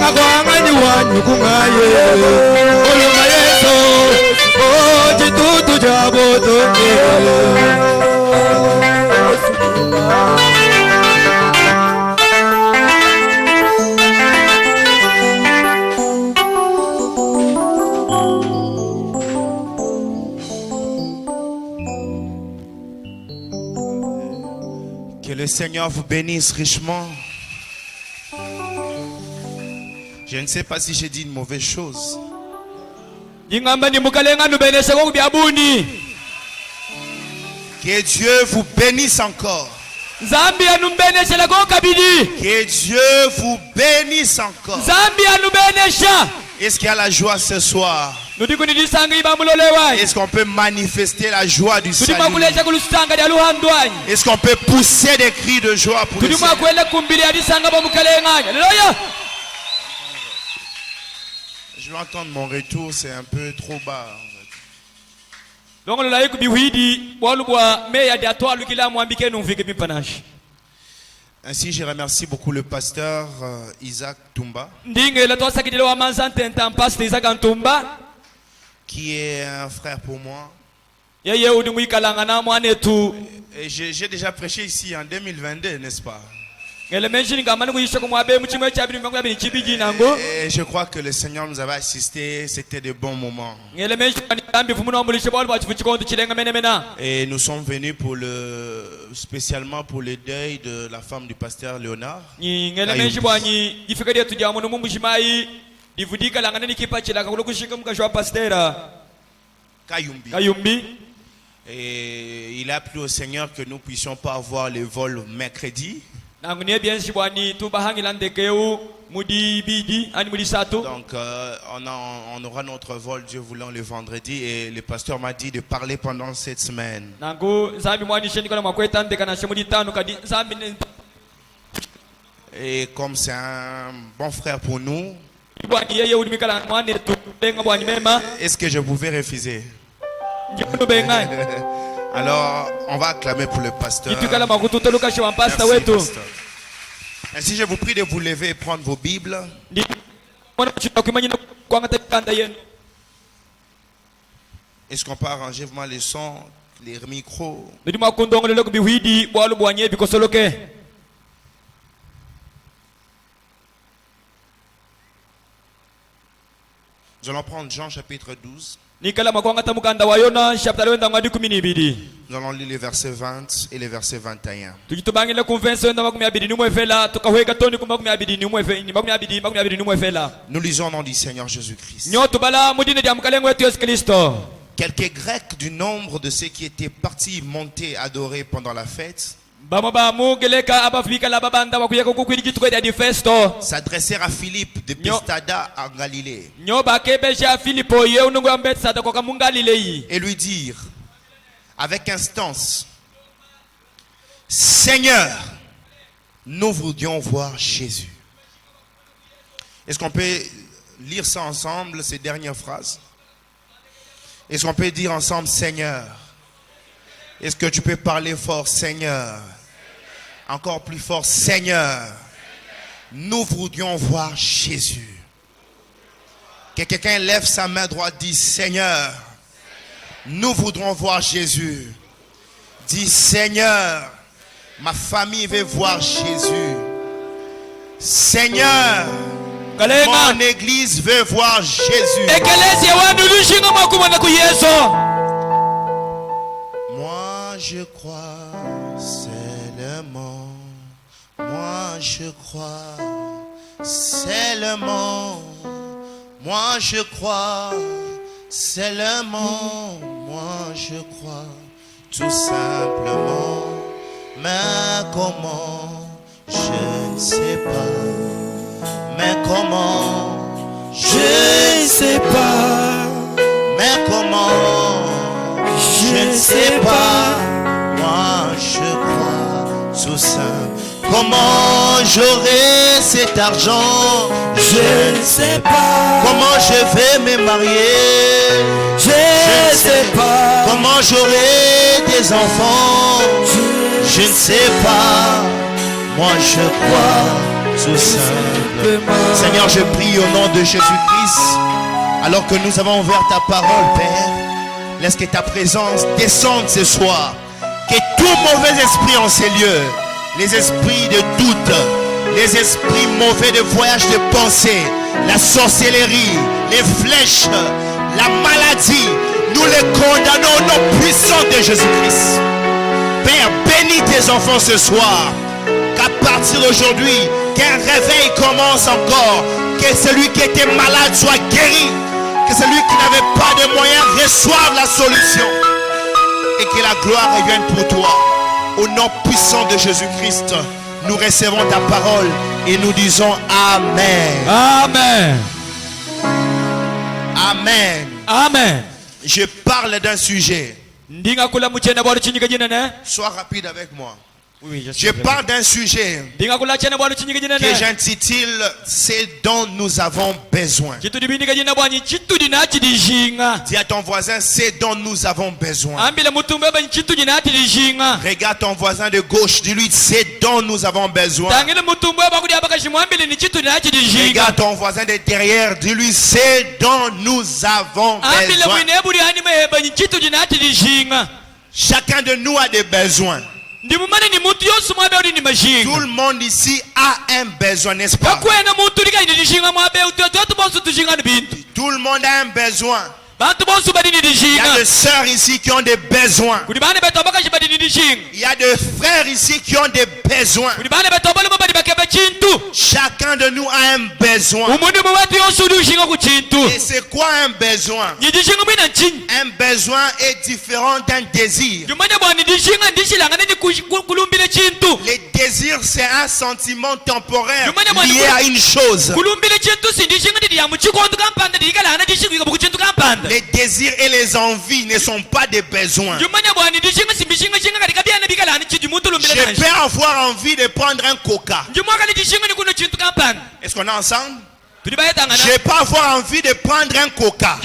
Magwangani wanyu kungaye Oluma Yesu Chitutu jabo toke Que le Seigneur vous bénisse richement. Je ne sais pas si j'ai dit une mauvaise chose. Que Dieu vous bénisse encore. Que Dieu vous bénisse encore. Est-ce qu'il y a la joie ce soir? Est-ce qu'on peut manifester la joie du salut? Est-ce qu'on peut pousser des cris de joie pour le Seigneur? Je vais entendre mon retour, c'est un peu trop bas. Ainsi, je remercie beaucoup le pasteur Isaac Tumba, qui est un frère pour moi. Et j'ai déjà prêché ici en 2022, n'est-ce pas? Et je crois que le Seigneur nous avait assisté, c'était de bons moments. Et nous sommes venus spécialement pour le deuil de la femme du pasteur Léonard. Kayumbi. Et il a plu au Seigneur que nous puissions pas avoir le vol mercredi. Donc on aura notre vol, Dieu voulant, le vendredi. Et le pasteur m'a dit de parler pendant cette semaine. Et comme c'est un bon frère pour nous, est-ce que je pouvais refuser? Alors, on va acclamer pour le pasteur. Merci, pasteur. Ainsi, je vous prie de vous lever et prendre vos Bibles. Est-ce qu'on peut arranger vraiment les sons, les micros? Nous allons prendre Jean chapitre 12. Nous allons lire les versets 20 et les versets 21. Nous lisons au nom du Seigneur Jésus-Christ. Quelques Grecs du nombre de ceux qui étaient partis monter adorer pendant la fête s'adressèrent à Philippe de Bethsaida en Galilée et lui dirent avec instance: Seigneur, nous voudrions voir Jésus. Est-ce qu'on peut lire ça ensemble, ces dernières phrases? Est-ce qu'on peut dire ensemble Seigneur? Est-ce que tu peux parler fort, Seigneur? Encore plus fort, Seigneur. Nous voudrions voir Jésus. Que quelqu'un lève sa main droite, dit Seigneur, nous voudrons voir Jésus. Dis Seigneur, ma famille veut voir Jésus. Seigneur, mon église veut voir Jésus. Moi je crois seulement, moi je crois seulement, moi je crois seulement, moi je crois tout simplement. Mais comment, je ne sais pas. Mais comment, je ne sais pas. Mais comment, je ne sais pas. Moi je crois tout simple. Comment j'aurai cet argent, je ne sais pas. Comment je vais me marier, je ne sais pas. Comment j'aurai des enfants, je ne sais pas. Moi je crois tout simplement. Seigneur, je prie au nom de Jésus-Christ, alors que nous avons ouvert ta parole, Père, laisse que ta présence descende ce soir. Que tout mauvais esprit en ces lieux, les esprits de doute, les esprits mauvais de voyage de pensée, la sorcellerie, les flèches, la maladie, nous les condamnons au nom puissant de Jésus-Christ. Père, bénis tes enfants ce soir. Qu'à partir d'aujourd'hui, qu'un réveil commence encore. Que celui qui était malade soit guéri. Que celui qui n'avait pas de moyens reçoive la solution. Et que la gloire revienne pour toi. Au nom puissant de Jésus-Christ, nous recevons ta parole et nous disons Amen. Amen. Amen. Amen. Je parle d'un sujet. Sois rapide avec moi. Je parle d'un sujet que j'intitule C'est dont nous avons besoin. Dis à ton voisin, c'est dont nous avons besoin. Regarde ton voisin de gauche, dis-lui, c'est dont nous avons besoin. Regarde ton voisin de derrière, dis-lui, c'est dont nous avons besoin. Chacun de nous a des besoins. Tout le monde ici a un besoin, n'est-ce pas? Tout le monde a un besoin. Il y a des sœurs ici qui ont des besoins. Il y a des frères ici qui ont des besoins. Chacun de nous a un besoin. Et c'est quoi un besoin? Un besoin est différent d'un désir. Les désirs, c'est un sentiment temporaire lié à une chose. Les désirs et les envies ne sont pas des besoins. Je peux avoir envie de prendre un coca. Est-ce qu'on est ensemble? Je peux avoir envie de prendre un coca.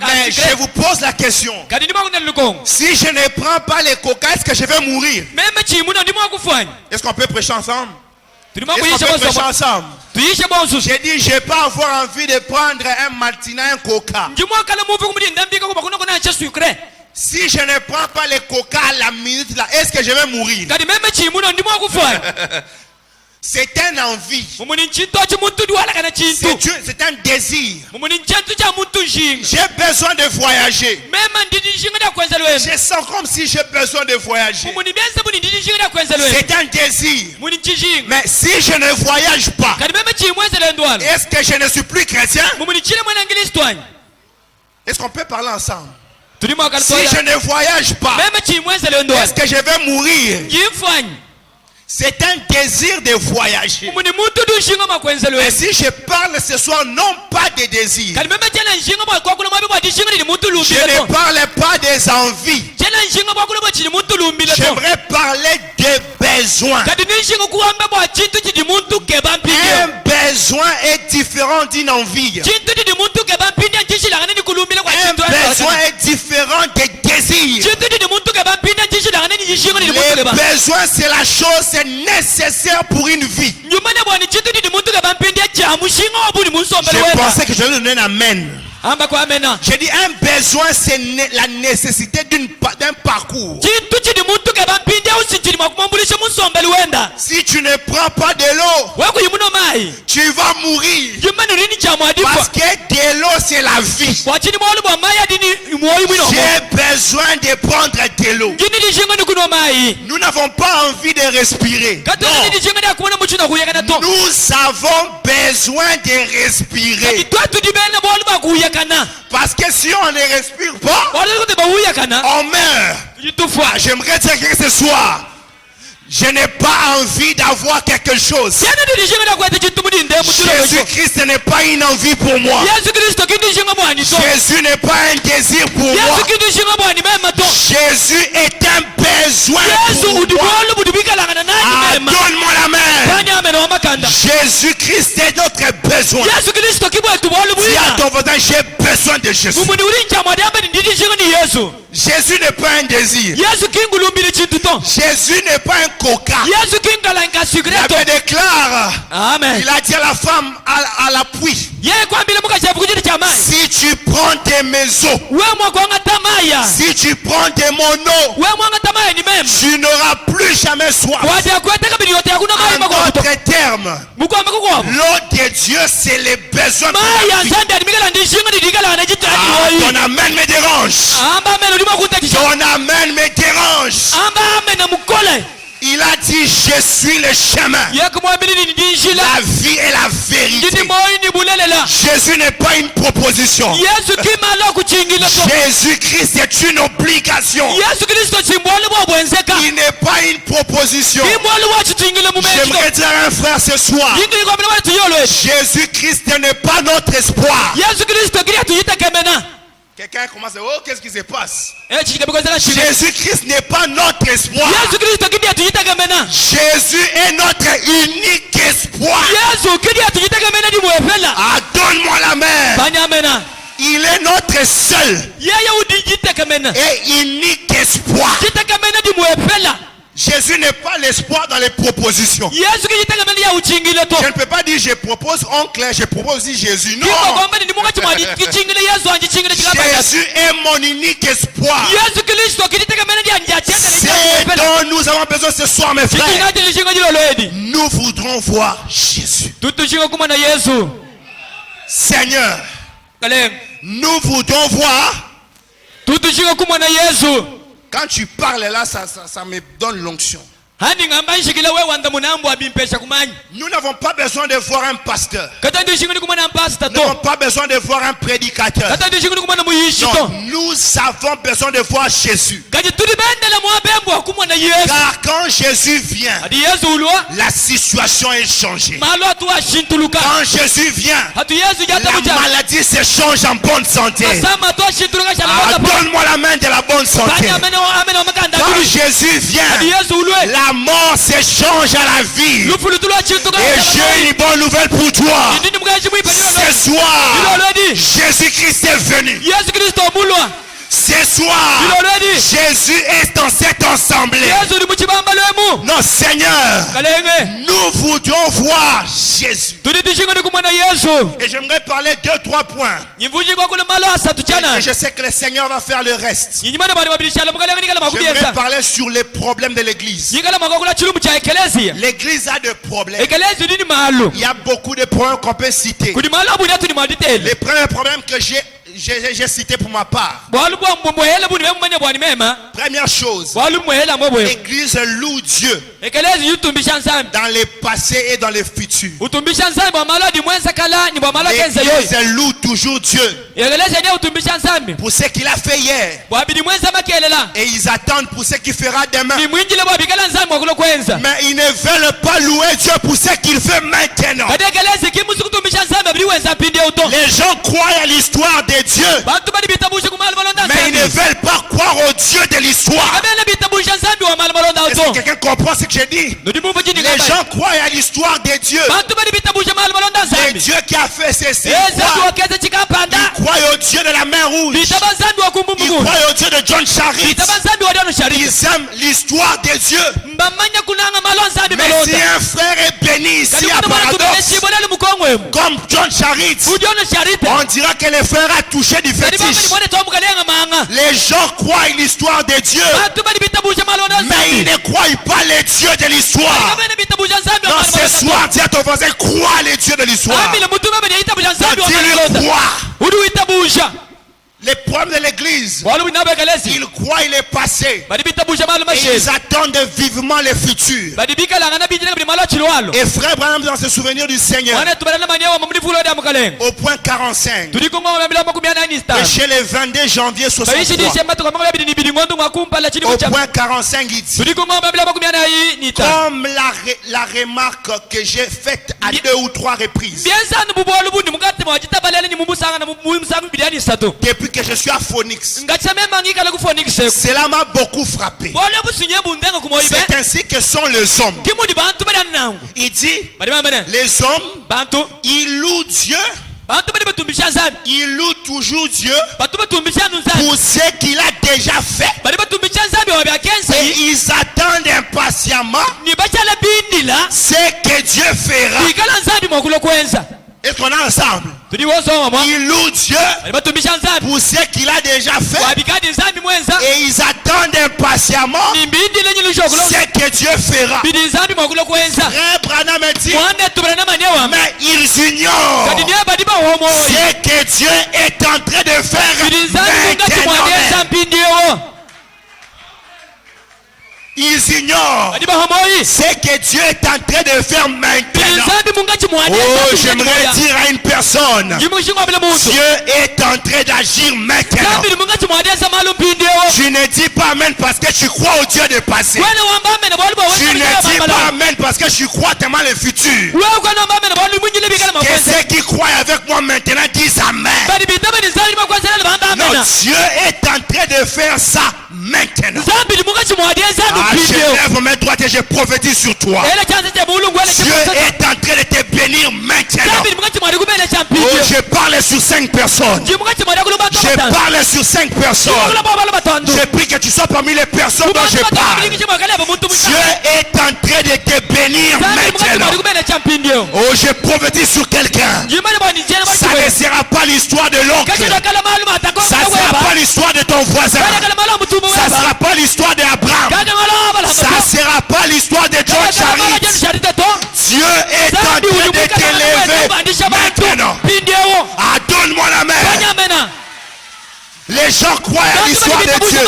Mais je vous pose la question. Si je ne prends pas les coca, est-ce que je vais mourir? Est-ce qu'on peut prêcher ensemble? Est-ce qu'on peut prêcher ensemble? J'ai dit, je peux avoir envie de prendre un Martina, un coca. Si je ne prends pas les coca à la minute là, est-ce que je vais mourir? C'est une envie. C'est un désir. J'ai besoin de voyager. Je sens comme si j'ai besoin de voyager. C'est un désir. Mais si je ne voyage pas, est-ce que je ne suis plus chrétien? Est-ce qu'on peut parler ensemble? Si je ne voyage pas, est-ce que je vais mourir? C'est un désir de voyager. Mais si je parle ce soir, non pas des désirs. Je ne parle pas des envies. J'aimerais parler des besoins. Un besoin est différent d'une envie. Un besoin est différent des désirs. Les besoins, c'est la chose nécessaire pour une vie. Je pensais que je vais donner un amen. J'ai dit un besoin, c'est la nécessité d'un parcours. Si tu ne prends pas de l'eau, tu vas mourir. Parce que de l'eau, c'est la vie. J'ai besoin de prendre de l'eau. Nous n'avons pas envie de respirer. Non. Nous avons besoin de respirer. Parce que si on ne respire pas, on meurt. J'aimerais dire que ce soir, je n'ai pas envie d'avoir quelque chose. Jésus-Christ n'est pas une envie pour moi. Jésus n'est pas un désir pour moi. Jésus est un besoin pour moi. Ah, donne-moi la main. Jésus-Christ est notre besoin. Dis à ton voisin, j'ai besoin de Jésus. Jésus n'est pas un désir. Jésus n'est pas un coca. Il avait déclaré. Il a dit à la femme à la pluie. Si tu prends de mes eaux, si tu prends de mon eau, tu n'auras plus jamais soif. En d'autres termes, l'eau de Dieu, c'est les besoins de la vie. Ton amen me dérange. Ton amen me dérange. Il a dit, je suis le chemin, la vie et la vérité. Jésus n'est pas une proposition. Jésus-Christ est une obligation. Il n'est pas une proposition. J'aimerais dire à un frère ce soir, Jésus-Christ n'est pas notre espoir. Quelqu'un commence à dire, oh, qu'est-ce qui se passe? Jésus-Christ n'est pas notre espoir. Jésus est notre unique espoir. Ah, donne-moi la main. Il est notre seul et unique espoir. Jésus n'est pas l'espoir dans les propositions. Je ne peux pas dire je propose oncle, je propose aussi Jésus. Non. Jésus est mon unique espoir. C'est dont nous avons besoin ce soir, mes frères. Nous voudrons voir Jésus. Seigneur, nous voudrons voir. Quand tu parles là, ça me donne l'onction. Nous n'avons pas besoin de voir un pasteur. Nous n'avons pas besoin de voir un prédicateur. Non, nous avons besoin de voir Jésus. Car quand Jésus vient, la situation est changée. Quand Jésus vient, la maladie se change en bonne santé. Donne-moi la main de la bonne santé. Quand Jésus vient, la mort se change à la vie. Et j'ai une bonne nouvelle pour toi. Ce soir, Jésus-Christ est venu. Ce soir, Jésus est dans cette assemblée. Non, Seigneur, nous voudrions voir Jésus. Et j'aimerais parler 2-3 points. Et je sais que le Seigneur va faire le reste. J'aimerais parler sur les problèmes de l'église. L'église a des problèmes. Il y a beaucoup de problèmes qu'on peut citer. Les premiers problèmes que j'ai cité pour ma part. Première chose, l'église loue Dieu dans les passés et dans les futurs. L'église loue toujours Dieu pour ce qu'il a fait hier. Et ils attendent pour ce qu'il fera demain. Mais ils ne veulent pas louer Dieu pour ce qu'il fait maintenant. Les gens croient à l'histoire de Dieu, mais ils ne veulent pas croire au Dieu de l'histoire. Est-ce que quelqu'un comprend ce que j'ai dit? Les gens croient à l'histoire de Dieu. Le Dieu qui a fait ceci. Ils croient au Dieu de la mer rouge. Ils croient au Dieu de John Charit. Ils aiment l'histoire de Dieu. Mais si un frère est béni ici à Paradoxe, comme John Charit, on dira que le frère a touché du fétiche. Les gens croient à l'histoire de Dieu, mais ils ne croient pas les dieux de l'histoire. Donc ce soir, dis à ton voisin, crois les dieux de l'histoire. Dis-lui crois. Les problèmes de l'église, ils croient il est passé et ils attendent vivement le futur. Et frère Branham dans ce souvenir du Seigneur, au point 45, et chez le 22 janvier 63, au point 45 il dit, comme la remarque que j'ai faite à 2 ou 3 reprises depuis que je suis à Phoenix. ngachame mangika la kufonix Cela m'a beaucoup frappé. bole busunye bundenga kumoibe C'est ainsi que sont les hommes. kimudi bantu bali nangu Il dit, bali bamene les hommes, bantu ils louent Dieu. bantu bali batumbisha nzambi Ils louent toujours Dieu bantu batumbisha nzambi pour ce qu'il a déjà fait. bali batumbisha nzambi wa byakense Et ils attendent impatiemment ni bachala bindila ce que Dieu fera. ikala nzambi mwakulo kwenza Est-ce qu'on est ensemble? tuli wosoma mwa Ils louent Dieu bali batumbisha nzambi pour ce qu'il a déjà fait. wa bikadi nzambi mwenza Et ils attendent impatiemment ni mbindile nyilisho kulo ce que Dieu fera. bidi nzambi mwakulo kwenza Frère Branham dit, mwana tubana na manewa mais ils ignorent kadi ne badi ba homo ce que Dieu est en train de faire bidi nzambi ngati mwadesa maintenant. mpindiwo Ils ignorent badi ba homo ce que Dieu est en train de faire bidi maintenant. nzambi mungati mwadesa Oh, j'aimerais dire à une personne, jimushingo bile muntu Dieu est en train d'agir maintenant. nzambi mungati mwadesa malu mpindiwo Tu ne dis pas amen parce que tu crois au Dieu de passé. wena wamba amene bali ba Tu ne dis wena pas amen parce que tu crois tellement le futur. wewe kana amene bali munyile bikala Que mafense ceux qui croient avec moi maintenant disent amen. badi bitaba ni nzambi makwasela bamba Non, amena Dieu est en train de faire ça maintenant. nzambi mungati mwadesa Ah, je mpindiwo lève mes droites et je prophétise sur toi. ele chanze cha bulungu ele Dieu est en train de te bénir maintenant. nzambi mungati mwadi kubele cha Oh, mpindiwo je parle sur 5 personnes. jimungati mwadi kulumba Je parle sur 5 personnes. kulumba bala batandu Je prie que tu sois parmi les personnes dont je parle. Dieu est en train de te bénir maintenant. Oh, je prophétise sur quelqu'un. Ça ne sera pas l'histoire de l'oncle. Ça ne sera pas l'histoire de ton voisin. Ça ne sera pas l'histoire d'Abraham. Ça ne sera pas l'histoire de John Charit. Dieu est en train de t'élever maintenant. Ah, donne-moi la main. Les gens croient à l'histoire de Dieu,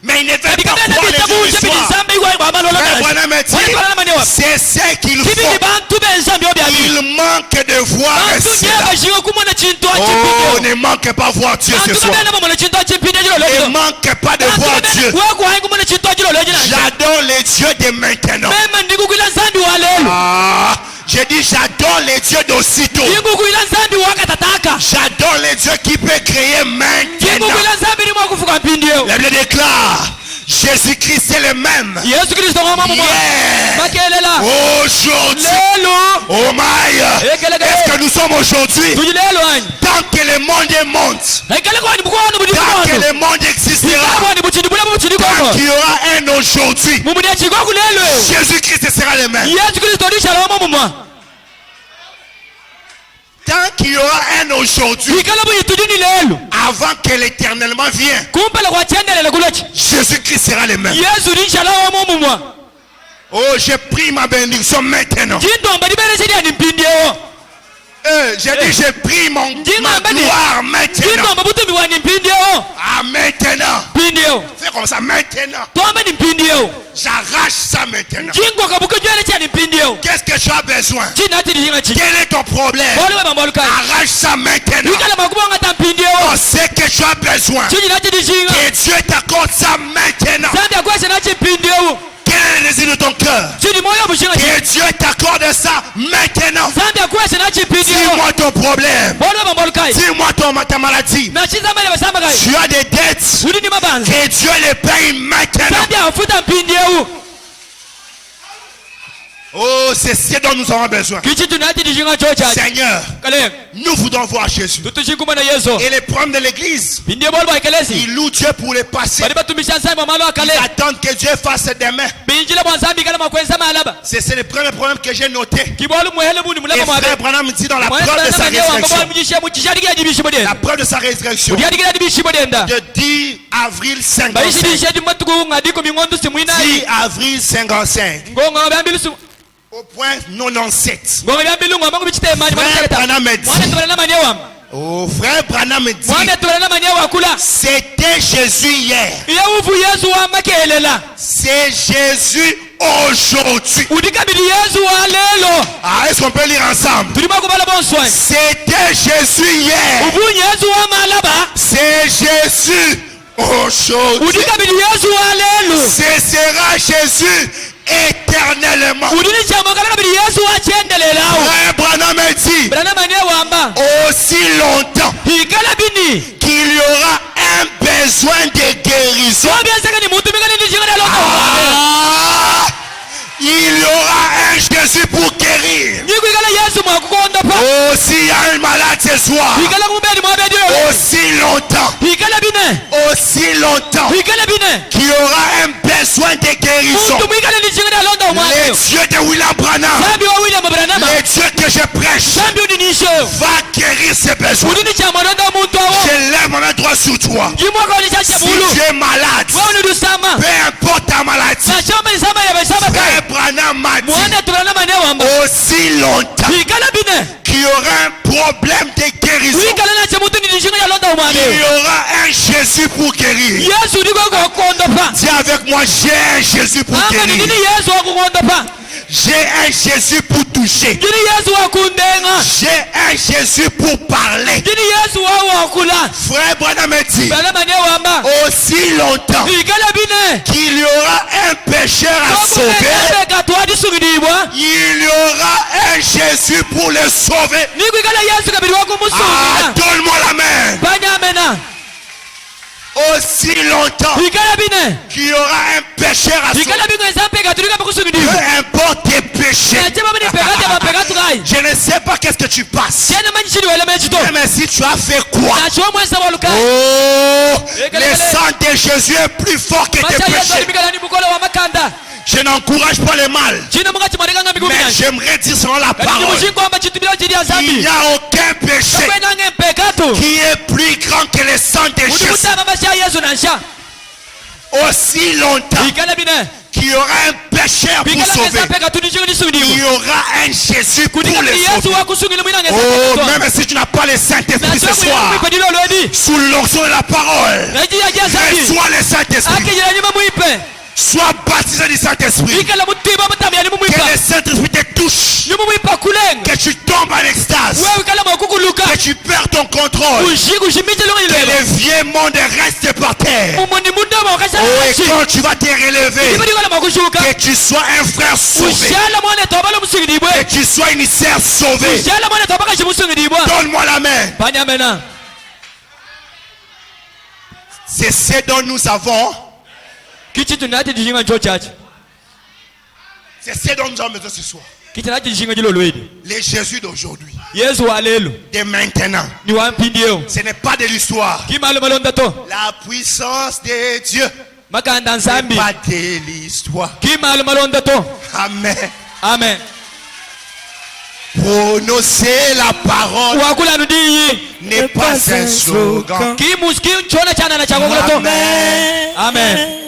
mais ils ne veulent pas croire les histoires. C'est ce qu'il faut. Il manque de voir cela. Oh, ne manque pas voir Dieu ce soir. Ne manque pas de voir Dieu. J'adore les dieux de maintenant. Ah, j'ai dit j'adore les dieux d'aussitôt. J'adore les dieux qui peut créer maintenant. La Bible déclare Jésus-Christ est le même. Hier, aujourd'hui, oh my, est-ce que nous sommes aujourd'hui? Tant que le monde est monde, tant que le monde existera, tant qu'il y aura un aujourd'hui, Jésus-Christ sera le même. Tant qu'il y aura un aujourd'hui, avant que l'éternellement vienne, Jésus-Christ sera le même. Oh, je prie ma bénédiction maintenant. J'ai dit, je prie ma gloire maintenant. Ah, maintenant. Fais comme ça, maintenant. J'arrache ça maintenant. Qu'est-ce que tu as besoin? Quel est ton problème? Arrache ça maintenant. Oh, c'est que tu as besoin. Que Dieu t'accorde ça maintenant. Quel est le désir de ton cœur? Que Dieu t'accorde ça maintenant. Dis-moi ton problème. Dis-moi ta maladie. Tu as des dettes. Que Dieu les paye maintenant. Oh, c'est ce dont nous avons besoin. Seigneur, nous voudrons voir Jésus. Et les problèmes de l'église, ils louent Dieu pour le passé. Ils attendent que Dieu fasse demain. C'est le premier problème que j'ai noté. Et frère Branham dit dans la preuve de sa résurrection. La preuve de sa résurrection. De 10 avril 55. 10 avril 55. Au point 97. Frère Branham dit. Oh, frère Branham dit. C'était Jésus hier. C'est Jésus aujourd'hui. Ah, est-ce qu'on peut lire ensemble? C'était Jésus hier. C'est Jésus aujourd'hui. Ce sera Jésus éternellement. Frère Branham dit aussi longtemps qu'il y yesu mwakukonda pa Oh, s'il y a un malade ce soir, ikala kumubeni mwabedi oyo aussi longtemps, ikala bine aussi longtemps ikala bine qu'il y aura un besoin de guérison. muntu mwikale ndichingira alonda Les omwayo dieux de William Branham, zambi wa William Branham les dieux que je prêche, zambi udinisho va guérir ses besoins. udini chamwalonda omuntu awo Je lève mon main droite sur toi. jimwaka olisha Si chamulu tu es malade, waunudusama peu importe ta maladie, nashomelisama yabesama Frère Branham m'a dit muone tulanama newamba aussi longtemps ikala bine qu'il y aura un problème de guérison. wikala nache muntu ndichingira alonda Il omwayo y aura un Jésus pour guérir. yesu ndiko kukonda pa Dis avec moi, j'ai un Jésus pour anga ndini guérir. yesu wakukonda pa J'ai un Jésus pour toucher. ndini yesu wakundenga J'ai un Jésus pour parler. ndini yesu wawakula Frère Branham me dit balama newamba aussi longtemps ikala bine qu'il y aura un pécheur à sauver, katwadisungidibwa il y aura un Jésus pour le sauver. nikwikala yesu kabiri Ah, wakumusungina donne-moi la main. panyamena Aussi longtemps ikala bine qu'il y aura un pécheur à sauver. ikala bine ezampeka tulika Peu pakusungidibwa importe tes péchés. nachemamini pekate mapekatukai Je ne sais pas qu'est-ce que tu passes. chene manyichini welema echito Mais si tu as fait quoi? nachiwo mwesa walukai Oh, le sang de Jésus est plus fort que tes macha yesu péchés. alimikalani mukola wa makanda Je n'encourage pas le mal. chino mukachimwanekanga migumi Mais nanje j'aimerais dire selon la kati parole. nimushinkwamba chitumiro chili ya Il zambi n'y a aucun péché kapwenange mpekatu qui est plus grand que le sang de kuti Jésus. kutama masha yesu nansha Aussi longtemps ikala bine qu'il y aura un pécheur pour bikala sauver, kezapeka tunishinga il y lisungidibwa aura un Jésus pour kuti le kati yesu sauver. wakusungila mwinange Oh, même si tu n'as pas le Saint-Esprit ce soir, nachokuipadilo lwedi sous l'onction de la parole, najiyaja zambi reçois le Saint-Esprit. akijira nyuma mwipe Sois baptisé du Saint-Esprit. ikala mutima mutamya Que nimumwipa le Saint-Esprit te touche. nimumwipa kulenga Que tu tombes en extase. wewe ikala mwakukuluka Que tu perds ton contrôle. kushimiche Que longilelo le vieux monde reste par terre. umuni mundoma Oh, et wakashachi quand tu vas te relever, ibidikola mwakushuka que tu sois un frère sauvé. ushala mwana tobala musungidibwe Que tu sois une sœur sauvée. ushala mwana tobaka chimusungidibwa Donne-moi la main. panyamena C'est ce dont nous avons. kichitu nati jishinga ncho chachi C'est ce dont nous avons besoin ce soir. kichi nati jishinga jilo lwedi Le Jésus d'aujourd'hui, yesu wa lelo de maintenant. ni wampindieo Ce n'est pas de l'histoire. kimalo malonda to La puissance de Dieu makanda n'est nzambi pas de l'histoire. kimalo malonda to Amen. amen Prononcer la parole wakula nudiyi n'est pas un slogan. kimuskichona chana na chakokula to Amen. amen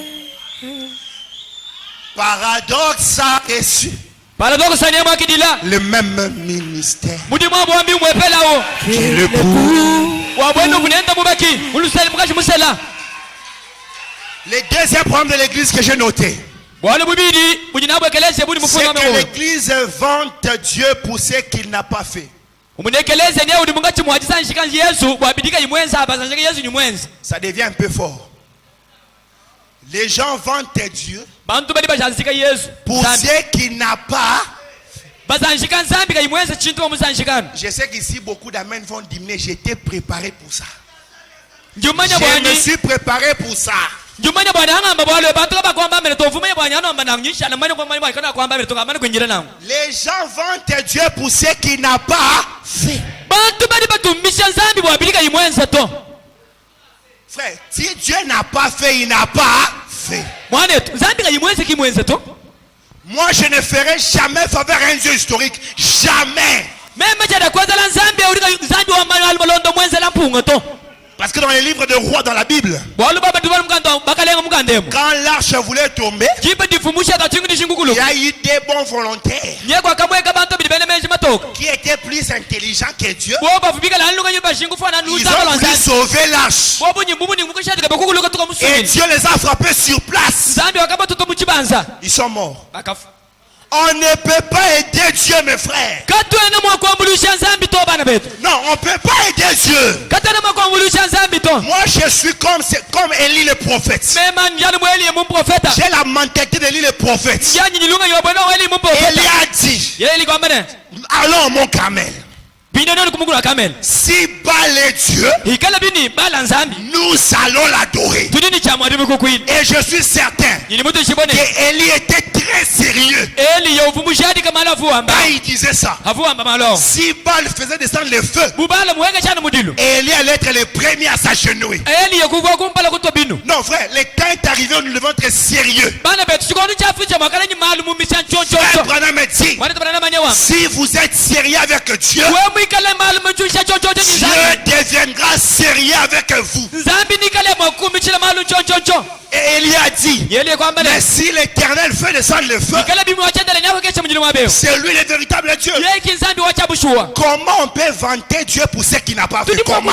Paradoxe a reçu paradoko sania mwakidila le même ministère. mudi mwabo wambi mwepelawo Qui le pour. wabwenu kunenda mubaki muluseli mukashi musela Le deuxième problème de l'église que j'ai noté, bwana bubiri bujinabwekeleze budi c'est mufuno que amewo l'église vante Dieu pour ce qu'il n'a pas fait. umunekeleze niye udi mungati muhajisa nshikanji yesu bwabidika yimwenza abazanjika yesu nyimwenza Ça devient un peu fort. Les gens vantent Dieu bantu bali bajanzika yesu pour ce qu'il n'a pas. bazanjika nzambi kayimwenza chintu omuzanjikano Je sais qu'ici beaucoup d'amen vont diminuer. J'étais préparé pour ça. njumanya Je me bwani suis préparé pour ça. njumanya bwani angamba bwalo bantu kabakwamba mbere tovumanya bwani anomba namnyishana mani kwa mani bwani kana kwamba mbere tokamani kwinjira nawo Les gens vantent Dieu pour ce qu'il n'a pas fait. bantu bali batumisha nzambi bwabidika yimwenza to Frère, si Dieu n'a pas fait, il n'a pas fait. mwanetu nzambi kayimwenza kimwenza to Moi, je ne ferai jamais faveur à un Dieu historique. Jamais. meme chada kwanza la nzambi ulika nzambi wa mali malondo mwenza la mpunga to Parce que dans les livres de rois, dans la Bible, bwalo baba tubali mukando bakalenga mukandemo quand l'arche voulait tomber, jipe difumusha kachingu il dishingukulu y a eu des bons volontaires nyekwa kamweka bantu bidibene menji matoka qui étaient plus intelligents que Dieu. bo bafubika la nluka nyumba shingu fana Ils nuza ont voulu balonza sauver l'arche. bo bunyimbubu ningukushati kabakukuluka tuka Et musuni Dieu les a frappés sur place. nzambi wakaba tuto muchibanza Ils sont morts. bakafu On ne peut pas aider Dieu, mes frères. katwene mwakwambulusha nzambi to bana betu Non, on ne peut pas aider Dieu. katwene mwakwambulusha nzambi to Moi, je suis comme Élie le prophète. mema njani mweli mu profeta J'ai la mentalité d'Élie le prophète. yanyi nyilunga yobona weli mu profeta Élie a dit, yeli kwambene allons mon Carmel. Si Baal est Dieu, nous allons l'adorer. Et je suis certain qu'Élie était très sérieux quand il disait ça. Si Baal faisait descendre le feu, Élie allait être le premier à s'agenouiller. Non frère, le temps est arrivé où nous devons être sérieux. Frère Branham dit, si vous êtes sérieux avec Dieu, Dieu deviendra sérieux avec vous. Et Élie a dit, mais si l'Éternel fait descendre le feu, c'est lui le véritable Dieu. Comment on peut vanter Dieu pour ce qu'il n'a pas fait? Comment?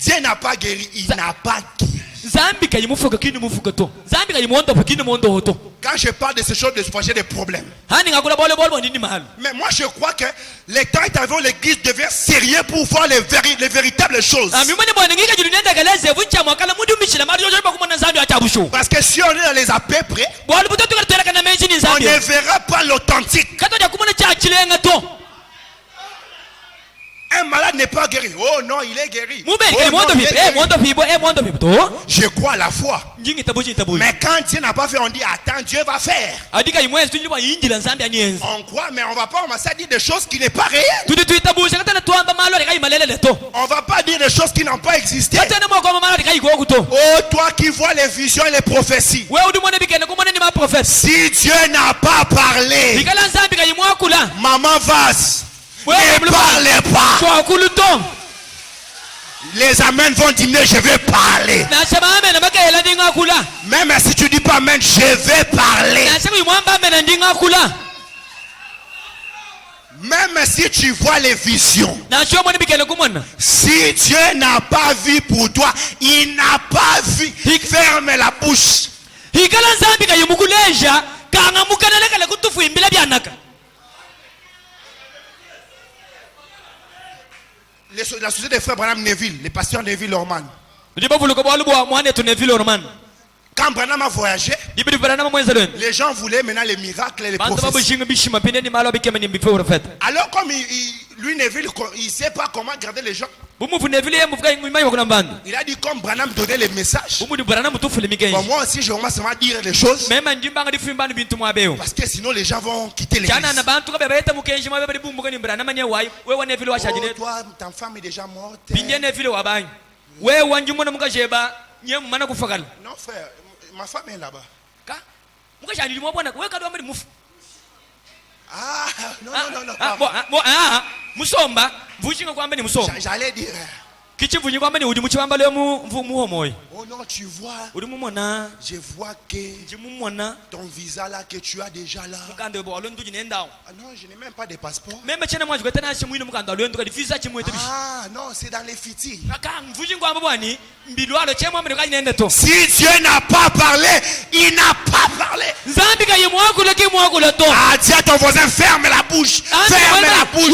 Dieu n'a pas guéri, il n'a pas guéri. Quand je parle de ces choses, j'ai des problèmes. Mais moi je crois que le temps est arrivé où l'église devient sérieux pour voir les véritables choses. Parce que si on est dans les à peu près, on ne verra pas l'authentique. Un malade n'est pas guéri. Oh non, il est guéri. Oh, non, il est guéri. Je crois à la foi. Mais quand Dieu n'a pas fait, on dit attends, Dieu va faire. On croit, mais on ne va pas commencer à dire des choses qui n'est pas réelles. On ne va pas dire des choses qui n'ont pas existé. Oh, toi qui vois les visions et les prophéties. Si Dieu n'a pas parlé, maman Vase, ne parlez pas. Les amens vont diminuer, je vais parler. Même si tu dis pas amen, je vais parler. Même si tu vois les visions, si Dieu n'a pas vu pour toi, il n'a pas vu. Ferme la bouche. La société des frères Branham Neville, les pasteurs Neville Orman. Quand Branham a voyagé, les gens voulaient maintenant les miracles et les prophéties. Alors comme lui Neville, il ne sait pas comment garder les gens. Il a dit comme Branham donnait les messages, bon, moi aussi je commence à dire les choses. Parce que sinon les gens vont quitter l'église. Oh, toi, ta femme est déjà morte. Non frère, ma femme est là-bas. Ah, non. J'allais dire. Oh non, tu vois. Je vois que ton visa là que tu as déjà là. Ah non, je n'ai même pas de passeport. Ah non, c'est dans les fitis. Si Dieu n'a pas parlé, il n'a pas parlé. Ah, dis à ton voisin, ferme la bouche. Ferme la bouche.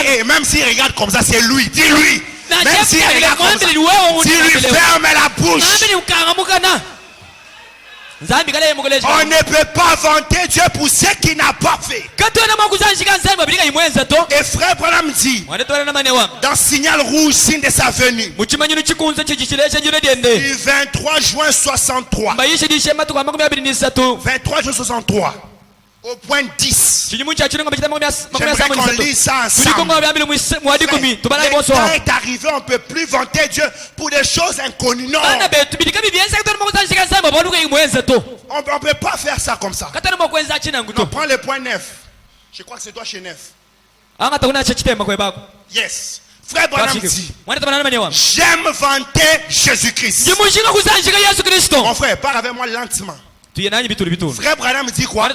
Et même s'il regarde comme ça, c'est lui. Dis-lui. Même s'il regarde comme ça, dis-lui, ferme la bouche. On ne peut pas vanter Dieu pour ce qu'il n'a pas fait. Et frère Branham dit, dans Signal Rouge, signe de sa venue, du 23 juin 63, 23 juin 63, au point 10. J'aimerais qu'on lise ça ensemble. Le temps est arrivé, on ne peut plus vanter Dieu pour des choses inconnues. Non. On ne peut pas faire ça comme ça. On prend le point 9. Je crois que c'est toi chez 9. Yes. Frère Branham dit, j'aime vanter Jésus-Christ. Mon frère, parle avec moi lentement. Frère Branham dit quoi? Non,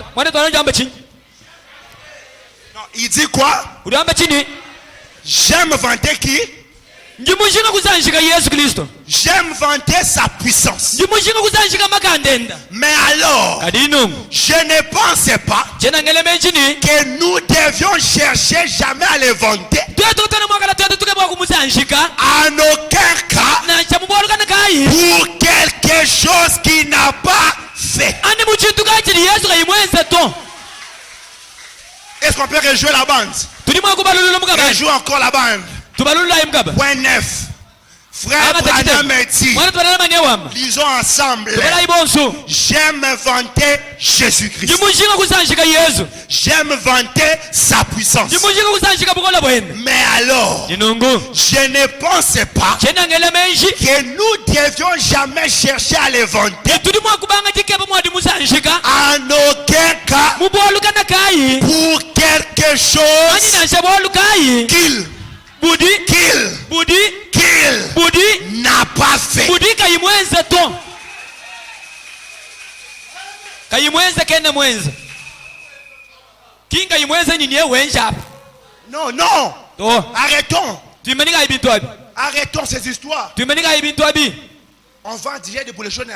il dit quoi? J'aime vanter qui? J'aime vanter sa puissance. Mais alors, je ne pensais pas que nous devions chercher jamais à le vanter. En aucun cas pour quelque chose qu'il n'a pas fait. Est-ce Est-ce qu'on peut rejouer la bande? tulimo kubalulula mugaba Rejoue encore la bande. tubalulula mugaba Point 9. Frère Branham dit, mwana tubalala manyewama lisons ensemble. tubalayi bonso J'aime vanter Jésus-Christ. ndimushinga kusanjika yesu J'aime vanter sa puissance. ndimushinga kusanjika bukola bwene Mais alors, ndinungu je ne pense pas chenangela menshi que nous devions jamais chercher à les vanter. tulimo kubanga chikeba mwadi musanjika En aucun cas mubwolukana kayi pour quelque chose anyinansha bwolukayi qu'il budi n'a pas fait. budi kayimwenza to kayimwenza kena mwenza kinga yimwenza nyinyi ewenja apa Non. to Arrêtons. tuimenika ibintu abi Arrêtons ces histoires. tuimenika ibintu abi On va dire de pour les choses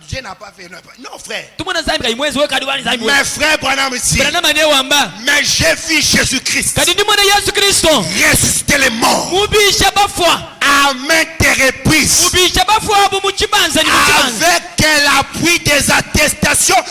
Dieu n'a pas fait. Non, frère. tumona zambi kayimwenza we kadi wani zambi Mais frère Branham ici. bana mane wamba Mais j'ai vu Jésus-Christ kadi ndimona Yesu Kristo ressusciter les morts mubisha bafwa à maintes reprises. mubisha bafwa abo mukibanza ni mukibanza Avec l'appui des attestations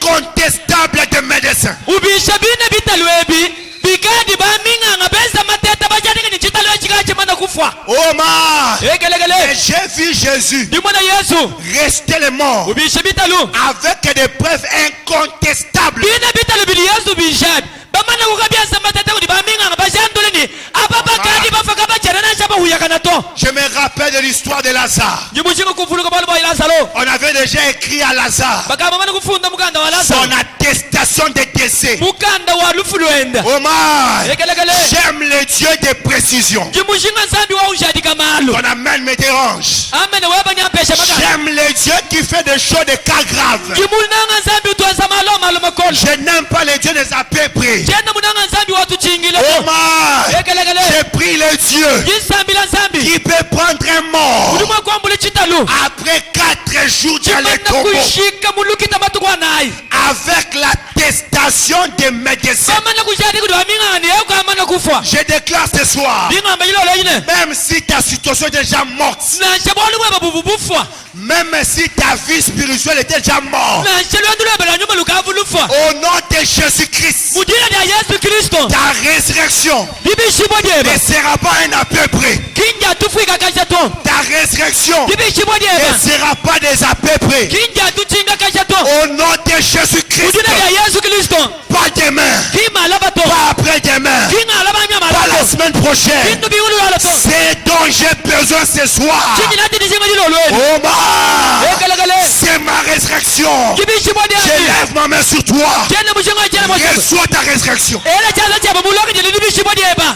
incontestables des médecins. ubisha bine bitalwebi bikadi baminganga beza mateta bajanike ni chitalo chikache mana kufwa Oh ma! Et egelegele j'ai vu Jésus ndimona Yesu rester les morts ubisha bitalu avec des preuves incontestables. bine bitalu bili Yesu bishabi bamana kukabyasa mateta kuti baminganga bajanduleni ababa kadi bafaka bajanana chaba huyakana to Je me rappelle de l'histoire de Lazare. ndimushinga kufuluka balo ba Lazaro On avait déjà écrit à Lazare bakaba mana kufunda mukanda wa Lazaro son attestation de décès. mukanda wa lufu lwenda Oh my! egelegele J'aime le Dieu de précision. ndimushinga nsambi wa ushadika malo Ton amen me dérange. amene wabanyapesha makanda J'aime le Dieu qui fait des choses de cas graves. ndimunanga nsambi utwesa malo malo makolo Je n'aime pas le Dieu des à peu près. jena munanga nsambi watuchingile Oh my! egelegele J'ai pris le Dieu yinsambi la nsambi qui peut prendre un mort ulimo kwambula chitalu après 4 jours dans le chimana tombeau kushika mulukita matukwa nayi avec l'attestation des médecins. amana kushadi kuti wamingani yeuka amana kufa Je déclare ce soir, ndingamba ilolo yine même si ta situation est déjà morte, nansha bwali bweba bubufwa même si ta vie spirituelle est déjà morte, nansha lwendu lweba la nyuma lukavu lufa au nom de Jésus-Christ, mudina lya Yesu Kristo ta résurrection libishibwa ne lyeba sera pas un à peu près. kinja tufwika kashato Ta résurrection libishibwa ne lyeba sera pas des à peu près. kinja tuchinga kashato Au nom de Jésus-Christ, mudina lya Yesu Kristo pas demain, kimala bato pas après-demain, kingala banyama pas la bato semaine prochaine. kintu biwulu alato C'est dont j'ai besoin ce soir. kinji nati nishinga lilo lwenu Oh ma! egelegele C'est ma résurrection. libishibwa Je lyeba lève ma main sur toi. jena mushinga jena mushinga Reçois ta résurrection. era chaza chaba muloki jeli libishibwa lyeba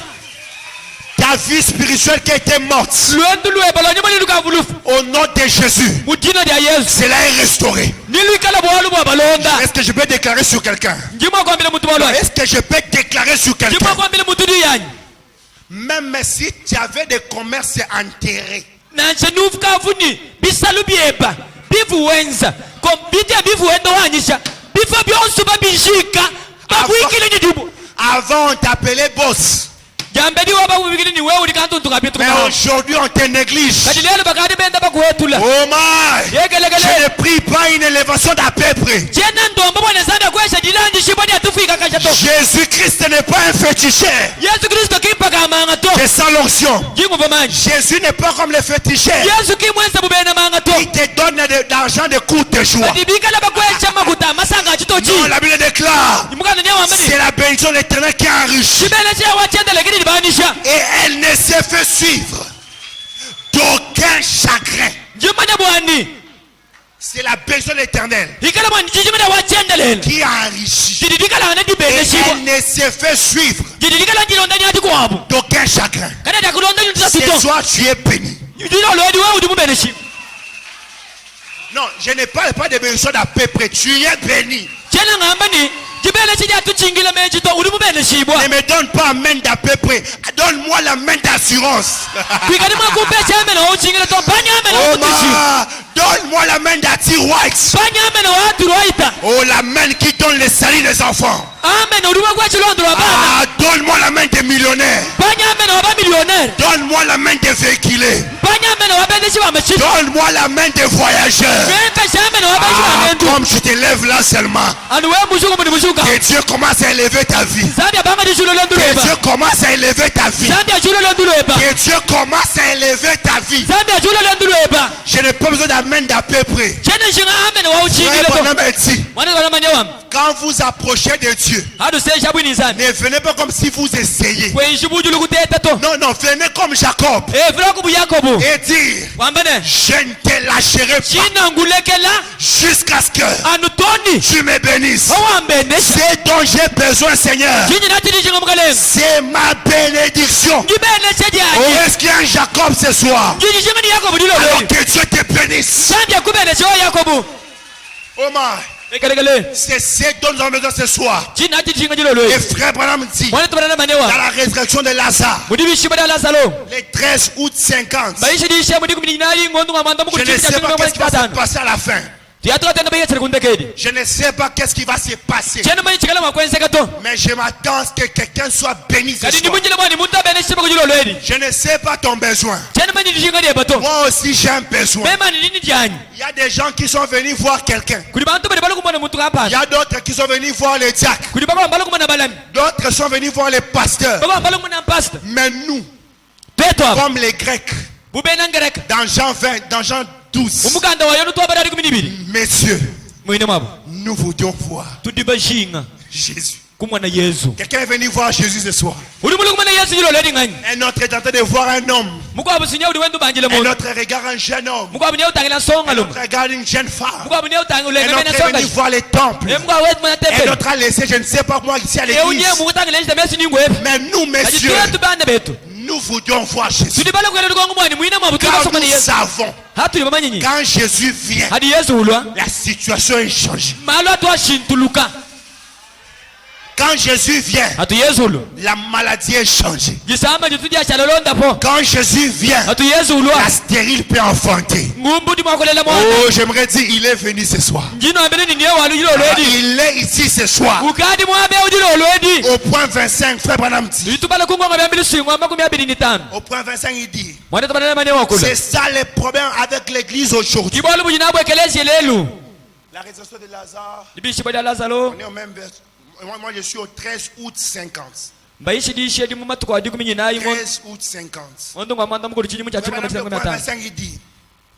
Ta vie spirituelle qui était morte, lwendu lweba la nyuma lilukavu lufa au nom de Jésus, mudina lya Yesu cela est restauré. nilwikala bwalu bwa balonda Est-ce que je peux déclarer sur quelqu'un? njima kwambile mutu balwa Est-ce que je peux déclarer sur njima quelqu'un? kwambile mutu diyanyi Même si tu avais des commerces enterrés, nanshe nufukavuni bisalu byeba bivuwenza bitya bivuwenda wanyisha bifa byonse babishika babwikile nidibu avant on t'appelait boss. jambedi wababwikile ni wewe ulikantuntu Mais kapituka aujourd'hui on te néglige. kati lelo bakati benda bakuwetula Oh my! Je yegelegele ne prie pas une élévation d'à peu près. jena ndombo bwana sanda kwesha dilanjishibwa lyatufika kashato Jésus-Christ n'est pas un féticheur. Yesu Kristo kimpaka amanga to C'est sans l'onction. jinguva manji Jésus n'est pas comme les féticheurs. Yesu kimwenza bubena manga to Il te donne de l'argent de courte joie. kati bikala bakwesha makuta amasanga achitochi Non, la Bible déclare, imukana nyawambani c'est la bénédiction de l'Éternel qui enrichit. chibele chawachenda lakini libanisha Et elle ne se fait suivre d'aucun chagrin. njimanya bwani C'est la bénédiction de l'Éternel ikala bwani chichimene wachendelelo qui enrichit. jididikala ngane Et dibendeshibwa elle ne se fait suivre jididikala njilonda nyati kwabu d'aucun chagrin. kana takulonda nyuta Ce tuto soir, tu es béni. jino lwedi wewe udi mubendeshibwa Non, je ne parle pas de bénédiction d'à peu près. Tu es béni. chena ngambani jibele chija tuchingile mejito udi mubendeshibwa Ne me donne pas la main d'à peu près. Donne-moi la main d'assurance. kwikani mwakupecha amene wauchingile to panya amene Oh wakutishi ma, donne-moi la main d'Ati White. panya amene waturwaita Oh, la main qui donne le salut des enfants. amen uluma kwa chilondo wa bana Ah, donne-moi la main des millionnaires. banya amen wa ba millionnaire Donne-moi la main des véhiculés. banya amen wa ba ndichi wa machito Donne-moi la main des voyageurs. venka shamen wa ba Ah, chiwa comme je te lève là seulement. anu we mushuka mu mushuka Que Dieu commence à élever ta vie. zambia banga ndichulo Que londuleba Dieu commence à élever ta vie. zambia chulo londuleba Que Dieu commence à élever ta vie. zambia chulo londuleba Je n'ai pas besoin d'amène d'à peu près. chene shinga amen wa Frère uchingile Branham to a dit, mwana bana manyawam quand vous approchez de Dieu, hadu se shabwini zani ne venez pas comme si vous essayez. kweshibujulu kuteta to Non, non, venez comme Jacob vira ku buyakobo et dire, wambane je ne te lâcherai pas china ngulekela jusqu'à ce que anu toni tu me bénisses. owambene C'est dont j'ai besoin, Seigneur. chinyi natilishinga mukalenga C'est ma bénédiction. ngibene Oh, sejani est-ce qu'il y a un Jacob ce soir? chinyi shinga ni yakobo Alors dilolo que Dieu te bénisse. zambia kubene sewo yakobo Oh my. ekelekele C'est ce dont nous avons besoin ce soir. chinyi natilishinga dilolo Et frère Branham dit, mwana tubana dans manewa la résurrection de Lazare, mudibishiba da lazaro les 13 août 50, bayishidishe mudi kumininayi ngondu ngamanda je ne sais pas qu'est-ce qui va se passer à la fin. tiyatokatenda bayetsere kundekedi Je ne sais pas qu'est-ce qui va se passer. chene manyi chikala makwense to Mais je m'attends à ce que quelqu'un soit béni ce kadi soir. nimunjile mwani muta bene shiba kujilolo edi Je ne sais pas ton besoin. chene manyi dishinga diye bato Moi aussi j'ai un besoin. memani nini jani Il y a des gens qui sont venus voir quelqu'un. kuli bantu bali kumona muntu Il y kapana a d'autres qui sont venus voir les diacres. kuli bako bali kumona balami D'autres sont venus voir les pasteurs. bako bali kumona pastor Mais nous, peto aba comme les Grecs, bubena ngereka dans Jean 20, dans Jean 12, umuganda wayo nutwabara ari kuminibiri messieurs, mwine mwabo nous voulions voir tudibashinga Jésus. kumwana yesu Quelqu'un est venu voir Jésus ce soir. uli muli kumona yesu jilolo edi ngani Un autre est en train de voir un homme. mukwabu sinya uli wendu banjile Un muntu autre regarde un jeune homme. mukwabu niye utangila songa Un lumu autre regarde une jeune femme. mukwabu niye utangi Un ulenga autre mena est songa venu voir les temples. emukwabu wetu mwana Un tepeli autre a laissé, je ne sais pas moi, ici à eunye l'église. mukutangila ejita mesi ningwepi Mais nous, messieurs, kajituyetu bana betu nous voulions voir Jésus. tudibala kuela tukongo mwani mwine mwabu Car tukasonga ni nous yesu savons, hatuli bamanyinyi quand Jésus vient, hadi yesu ulwa la situation est changée. malo atwashintuluka Quand Jésus vient, hatu yesu ulwa la maladie est changée. gisamba jitu dyachalolonda po Quand Jésus vient, hatu yesu ulwa la stérile peut enfanter. ngumbudi mwakolela mwana Oh, j'aimerais dire, il est venu ce soir. njino ambele ni niye walu jilolo edi Il est ici ce soir. ukadi mwabe ujilolo edi Au point 25, frère Branham dit. litubala kungonga byambili swingwa makumi abili ni tano Au point 25, il dit. mwana tabanana mane wakula C'est ça le problème avec l'église aujourd'hui. kibolu bujinabwe kelesi lelu La résurrection de Lazare, libishibo lya lazaro on est au même vers. Moi, je suis au 13 août 50. mbayishidishe edi mumatuko adi kumi nyinayi 13 août 50. ondo ngwamanda mukulu chini mucha chini Au mucha point matano 25, il dit.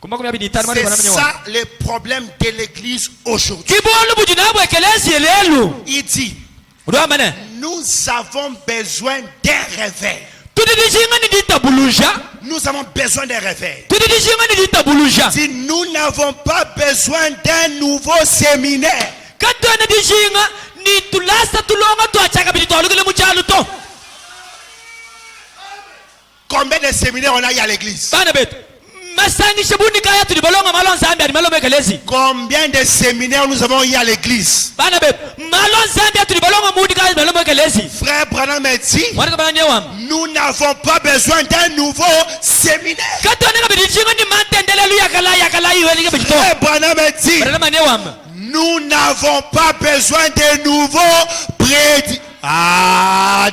kuma kumi abili tano mwana C'est tabanana mane ça le problème de l'église aujourd'hui. kibolu bujinabwe kelesi lelu Il dit. ulwamane Nous avons besoin d'un réveil. tudidishinga ni ditabuluja Nous avons besoin d'un réveil. tudidishinga ni ditabuluja Si nous n'avons pas besoin d'un nouveau séminaire, katwana dishinga ni tulasa tulonga twachaka bidi twalukile muchalu to combien de séminaires on a eu à l'église? bana betu masangishe bunika ya tulibolonga malo nzambi adi malo mekelezi Combien de séminaires nous avons eu à l'église? bana betu malo nzambi ya tulibolonga mudika ya malo mekelezi Frère Branham a dit, mwana kabana nyewam nous n'avons pas besoin d'un nouveau séminaire. katwana kabidi dishinga ni mantendele lu yakala iweli ke bidito Frère Branham a dit, bana manyewam nous n'avons pas besoin de nouveaux prédicateurs. Ah,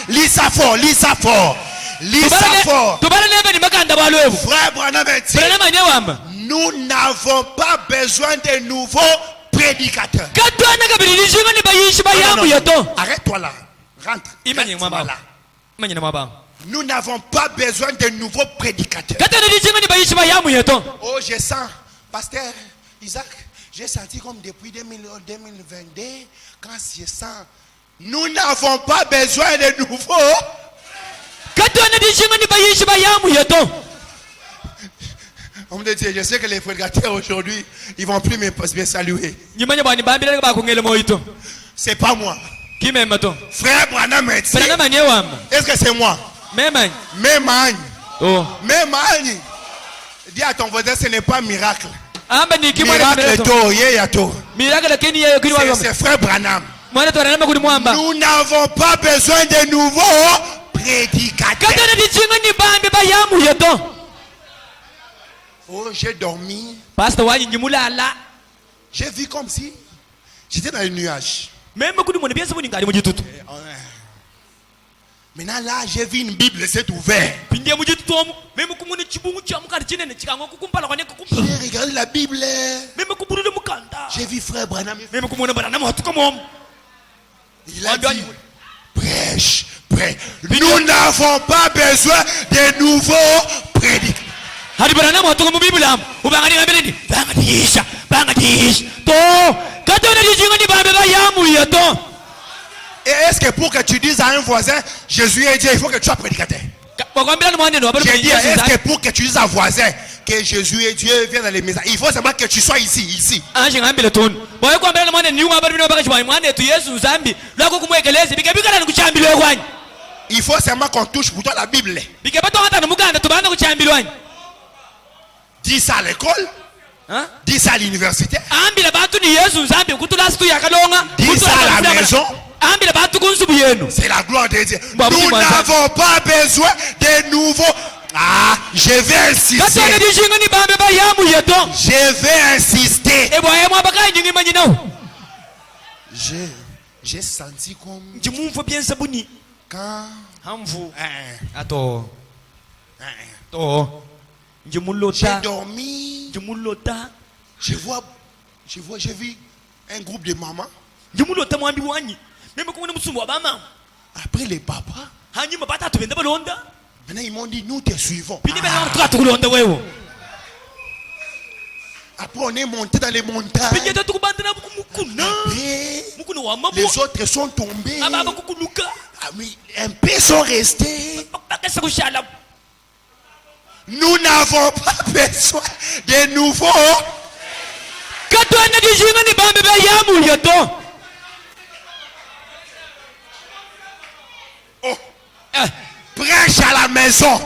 lis ça fort, lis ça fort. Lis ça fort. tubala nebe ni makanda balwevu Frère Branham a dit, bana manyewam nous n'avons pas besoin de nouveaux prédicateurs. katwana kabidi dishinga ni bayishi Non, bayamu non, yeto non. Arrête-toi là. Rentre. imanye Reste mwaba là. imanye na mwaba Nous n'avons pas besoin de nouveaux prédicateurs. katwana dishinga ni bayishi bayamu yeto Oh, je sens, pasteur Isaac, j'ai senti comme depuis 2022, quand je sens, nous n'avons pas besoin de nouveaux. katwana dishinga ni bayishi bayamu yeto On me dit, je sais que les prédicateurs aujourd'hui, ils vont plus me saluer. nyimanye bwani bambira bakungele moyito C'est pas moi. kimema to Frère Branham a dit, bana manyewam est-ce que c'est moi? memanye Même Agne. oh Même Agne. Dis à ton voisin, ce n'est pas miracle. amba ni kimwana Miracle to, yeyato. miracle lakini yeye kini wao C'est frère Branham. mwana to anama kuni mwamba Nous n'avons pas besoin de nouveaux prédicateurs. katana dichinga ni bambi bayamu yeto Oh, j'ai dormi. pastor wanyi njimulala J'ai vu comme si j'étais dans les nuages. Même kudi mwana biasa buni ngari mujitutu. Maintenant là, j'ai vu une Bible, c'est ouvert. Pindia mujitutu omu. Même kumuni chibungu cha mukari chinene chikango kukumpala kwa neko kumpala. J'ai regardé la Bible. Même kumuni mukanda. J'ai vu frère Branham. Même kumuni Branham hatuka momu. Il a dit, prêche, prêche. Nous n'avons pas besoin de nouveaux prédicateurs. Hari Branham hatuka mu Bible am. Ubangani ngambele ni bangadisha, bangadisha. To katona dijinga ni bambe ba yamu yato. Et est-ce que pour que tu dises à un voisin, Jésus est Dieu, il faut que tu sois prédicateur? J'ai dit, est-ce que pour que tu dises à un voisin que Jésus est Dieu, viens dans les maisons, il faut seulement que tu sois ici. Il faut seulement qu'on touche pour toi la Bible. Dis ça à l'école. Dis ça à l'université. Dis ça à la maison. C'est la gloire de Dieu. Nous n'avons pas besoin de nouveaux. Je vais insister. Je vais insister. J'ai senti comme quand j'ai dormi, j'ai vu un groupe de mamans. Après les papas, maintenant ils m'ont dit nous te suivons. Après on est monté dans les montagnes. Après, les autres sont tombés. Un peu sont restés. Nous n'avons pas besoin de nouveaux. Prêche à la maison.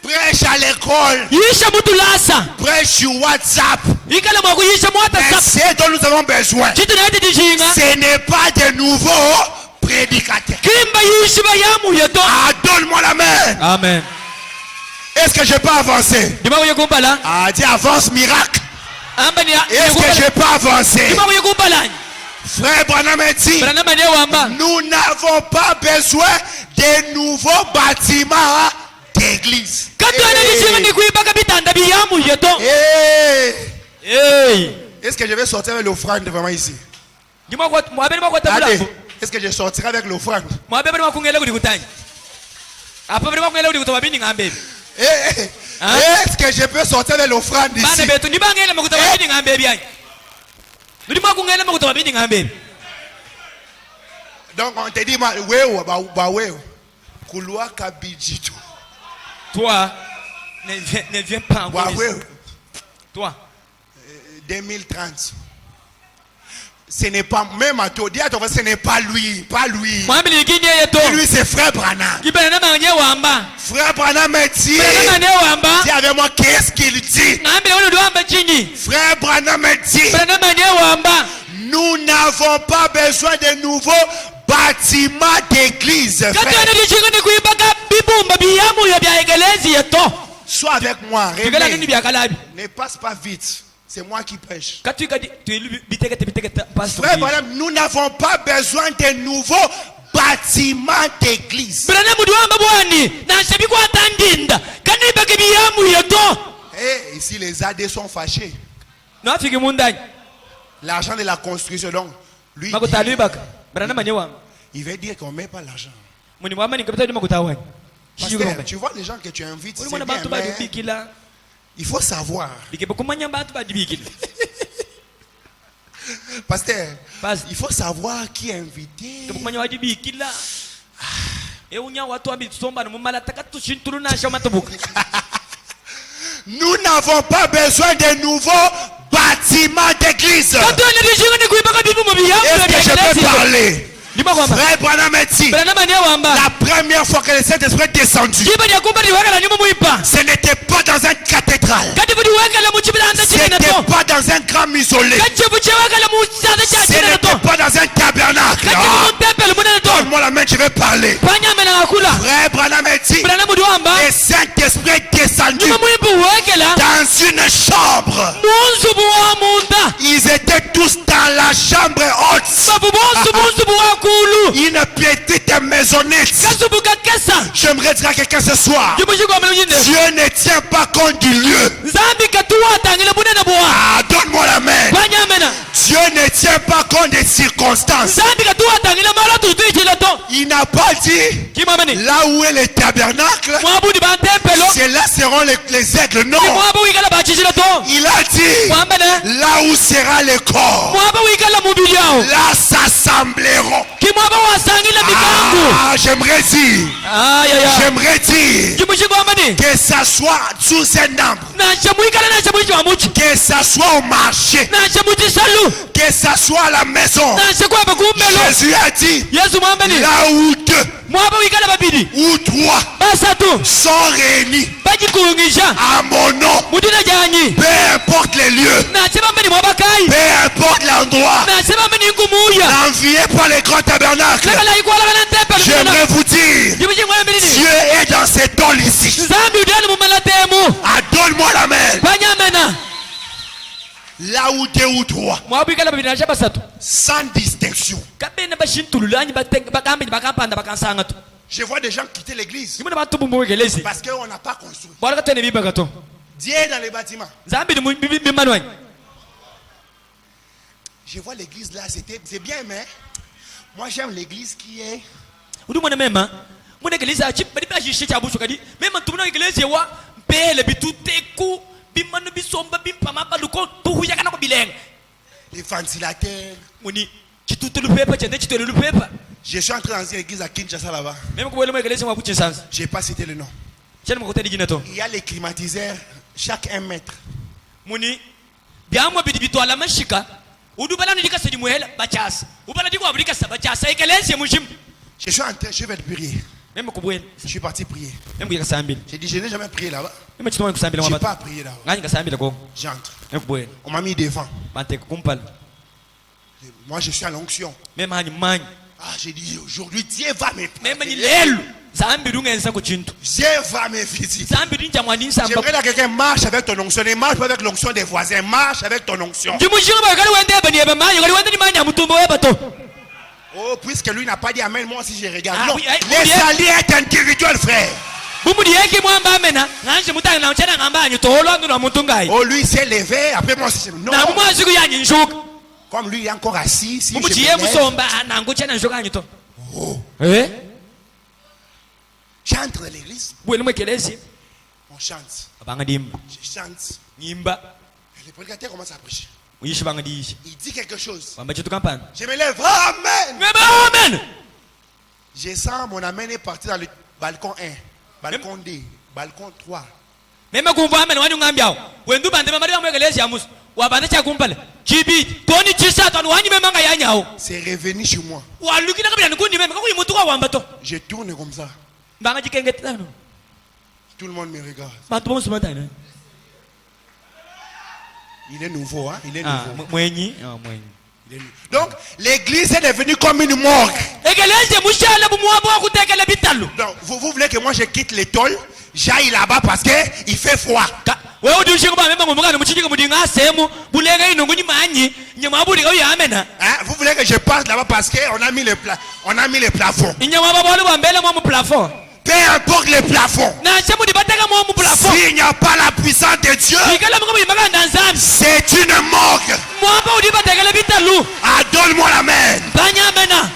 Prêche à l'école. Prêche sur WhatsApp. C'est dont nous avons besoin. Ce n'est pas de nouveaux prédicateurs. Donne-moi la main. Amen. Est-ce que je peux avancer? Dis avance miracle. Est-ce que je peux avancer? Frère Branham dit, nous n'avons pas besoin de nouveaux bâtiments d'église. Est-ce que je vais sortir avec l'offrande vraiment ici? Allez, est-ce que je sortirai avec l'offrande? Est-ce que je peux sortir avec l'offrande ici? Donc on te dit, toi ne viens pas encore ici. Toi 2030. Ce n'est pas, même à toi, dis à ton frère, ce n'est pas lui, pas lui. Lui c'est frère Branham. Frère Branham dit, dis avec moi, qu'est-ce qu'il dit? Frère Branham dit, nous n'avons pas besoin de nouveaux bâtiments d'église. Sois avec moi, ne passe pas vite. C'est moi qui prêche. Frère, nous n'avons pas besoin de nouveaux bâtiments d'église. Et ici, les AD sont fâchés. L'argent de la construction, donc, lui, il veut dire qu'on ne met pas l'argent. Parce que tu vois les gens que tu invites, c'est bien, mais il faut savoir. Pasteur, il faut savoir qui est invité. Nous n'avons pas besoin de nouveaux bâtiments d'église. Est-ce que je peux parler? Frère Branham dit, la première fois que le Saint-Esprit est descendu, ce n'était pas dans un cathédrale, ce n'était pas dans un grand isolé, ce n'était pas dans un tabernacle. Donne-moi la main, je vais parler. Frère Branham dit, le Saint-Esprit est descendu dans une chambre. Ils étaient tous dans la chambre chambres hautes, babu bonsu bonsu buwakulu une petite maisonnette. kasubuka kesa J'aimerais dire à quelqu'un ce soir, jimushigomelo nyine Dieu ne tient pas compte du lieu. zambi katuwatangile bunene buwa Ah, donne-moi la main. banyamena Dieu ne tient pas compte des circonstances. zambi katuwatangile mala tutuichileto Il n'a pas dit kimamani là où est le tabernacle, mwabudi bantempelo c'est là seront les aigles. Non, mwaba wikala bachichileto il a dit mwambene là où sera le corps, mwaba wikala mubili yao là s'assembleront. kimwaba wasangile mikangu Ah, j'aimerais dire, ayaya j'aimerais dire kimushigomani que ça soit sous un arbre, nanshe mwikala nanshe mwichiwamuchi que ça soit au marché, nanshe muchisalu que ça soit à la maison. nanshe kwaba kummelo Jésus a dit yesu mwambeni là où deux mwaba wikala babili ou trois basatu sont réunis bajikungisha à mon nom, mudina janyi peu importe les lieux, nanshe bambeni mwabakayi peu importe l'endroit, nanshe bambeni nkumuya n'enviez pas les grands tabernacles. nakala ikwalakana ntempelo J'aimerais vous dire, jimushingwambeni Dieu est dans ces dons ici. zambi udani mumalatemu Ah, donne-moi la main. banyamena Là où deux ou trois, mwaba wikala babili nanshe basatu sans distinction. kabene bashintululanyi bakambeni bakampanda bakansangatu Je vois des gens quitter l'église imuna bantu bumbuwekelezi parce qu'on n'a pas construit. bwarakatene bibagato Dieu est dans les bâtiments. zambi bimanwanyi Je vois l'église là, c'est bien, mais moi j'aime l'église qui est. udi mwana mema muna ekelezi achi badi bashishe chabucho kadi mema tumuna ekelezi wa mpele bituteku bimanu bisomba bimpama baluko tuhuyakana ko bilenga Les ventilateurs. muni chitutu lupepa chende chitole lupepa Je suis entré dans une église à Kinshasa là-bas. mema kubwele mwa ekelezi mwa kuchinsanza Je n'ai pas cité le nom. chene mwa kuteli jinato Il y a les climatiseurs chaque 1 mètre. muni byamwa bidi bitwala mashika udu balanu dikasa dimuhela bachasa ubala dikwa abudikasa bachasa ekelezi mushim Je suis entré, je vais te prier. mema kubwele Je suis parti prier. mema kuyakasambile J'ai dit, je n'ai jamais prié là-bas. mema chitomwa kusambile Je mwa n'ai batu pas prié là-bas. ngani kasambile ko J'entre. mema kubwele On m'a mis devant. banteka kumpala Moi, je suis à l'onction. mema hani manyi Ah, j'ai dit, aujourd'hui, Dieu va me mema ni lelu zambi lungenza ku chintu Dieu va me visiter. zambi linja mwaninsa J'aimerais que quelqu'un marche avec ton onction. Ne marche pas avec l'onction des voisins. Marche avec ton onction. ndimushinga bakali wende baniye manyi kali wende ni manya mutumbo webato Oh, puisque lui n'a pas dit Amen, moi aussi je regarde. Ah Non, oui, les alliés est individuel, frère. bumudi yeki mwamba amena nganje mutanga na uchana ngamba anyu tolo ndo na muntu ngai Oh, lui s'est levé. Après, moi aussi. Non. na mumwazi ku yanyi nshuka Comme lui, il est encore assis. Si bumudi je ye me lève, musomba nangu chana nshuka anyu to oh, j'entre dans l'église. bwele mwekelezi On chante. abanga dimba Je chante. nyimba Et le prédicateur commence à prêcher. uyishi banga dishi Il dit quelque chose. kwamba chitu kampani Je me lève. Amen. ngaba amen Je sens mon amen est parti dans le balcon 1, balcon 2, balcon 3. meme kumva amen wanyu ngambyawo wendu bande mamari bamwekelezi amusu wabanda chakumpala chibi toni chisatu anu wanyu mema nga yanyawo C'est revenu chez moi. walukina kabila nikundi mema kakuyi mutu kwa wamba to Je tourne comme ça. mbanga jikengetano Tout le monde me regarde. bantu bonse matana Il est nouveau, hein? Il est ah nouveau. mwenyi mwenyi Il est nouveau. Donc, l'église est devenue comme une morgue. ekeleze mushala bumwabo wakutekela bitalu Donc, vous voulez que moi je quitte l'étole, j'aille là-bas parce qu'il fait froid. wewe udushinga ba mema ngumukana muchinjika mudinga semu bulenga inungu nyimanyi nyama buli ga yamena Hein? Vous voulez que je parte là-bas parce qu'on a mis les plafonds. inyama babalo bambele mo mu plafond Peu importe les plafonds. na semu dibateka mo mu plafond S'il n'y a pas la puissance de Dieu, ikala mungu yimaga ndanzami c'est une morgue. mwamba udibatekela bitalu Ah, donne-moi la main. banyamena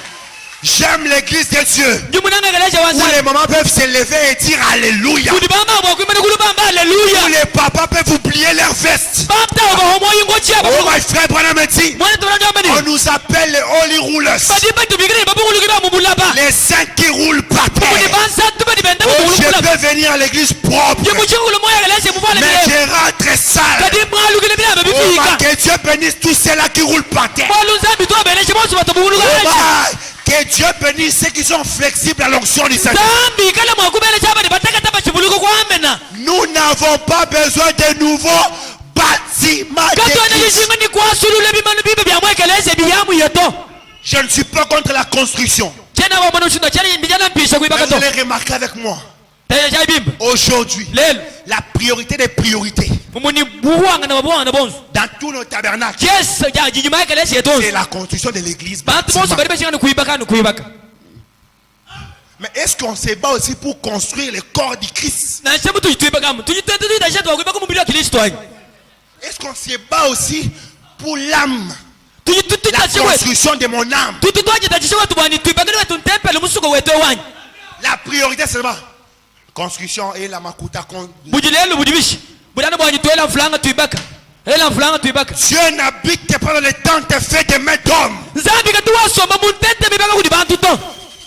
J'aime l'église de Dieu. ndimunanga keleze Où wanza les mamans peuvent se lever et dire Alléluia. kudi bamba bokwimene kulu bamba Où haleluya les papas peuvent oublier leurs vestes. bapta oba homo yingo chiaba Oh, my frère Branham me dit, mwana tolanja on amani nous appelle les holy rulers. badiba tubigire babungulu kiba mu bulaba Les saints qui roulent par kudi terre. bansa tuba dibenda mu Oh, je bulaba peux venir à l'église propre, yimuchingulu moya keleze muvale mais bile je rentre sale. kadi mwalukile bilaba Oh, bifika my, que Dieu bénisse tous ceux-là qui roulent par terre. balunzambi twabeleshe bonse batabungulu Oh, kaje my, que Dieu bénisse ceux qui sont flexibles à l'onction du Seigneur. zambi kale mwakubeleshe abadi batekata bachibuluko kwamena Nous n'avons pas besoin de nouveaux bâtiments katwana d'église. yishinga ni kwasulula bimanu bibe byamwekeleze biyamu yeto Je ne suis pas contre la construction. chena wamwana ushinda chene mbijana mpisha Mais vous kuibakato allez remarquer avec moi, Aujourd'hui, la priorité des priorités dans tous nos tabernacles, c'est la construction de l'église. Mais est-ce qu'on se bat aussi pour construire le corps du Christ? Est-ce qu'on se bat aussi pour l'âme? La construction de mon âme. La priorité c'est seulement construction et la makuta. Dieu n'habite pas dans les tentes faites de mains d'hommes.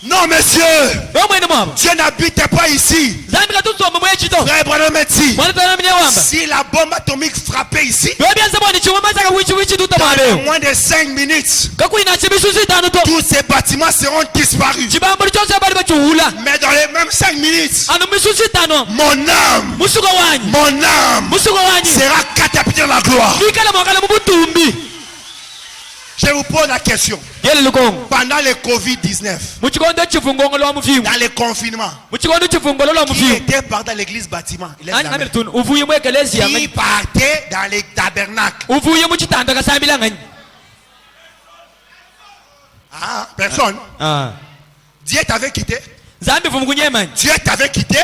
Non, monsieur. Dieu n'habite pas ici. Frère Branham dit, si la bombe atomique frappait ici, dans moins de 5 minutes, tous ces bâtiments seront disparus. Mais dans les mêmes 5 minutes, mon âme sera catapultée dans la gloire. Je vous pose la question. Pendant le Covid-19, dans le confinement, qui était dans l'église bâtiment? Qui partait dans les tabernacles? Ah, personne. Dieu t'avait quitté? Dieu t'avait quitté?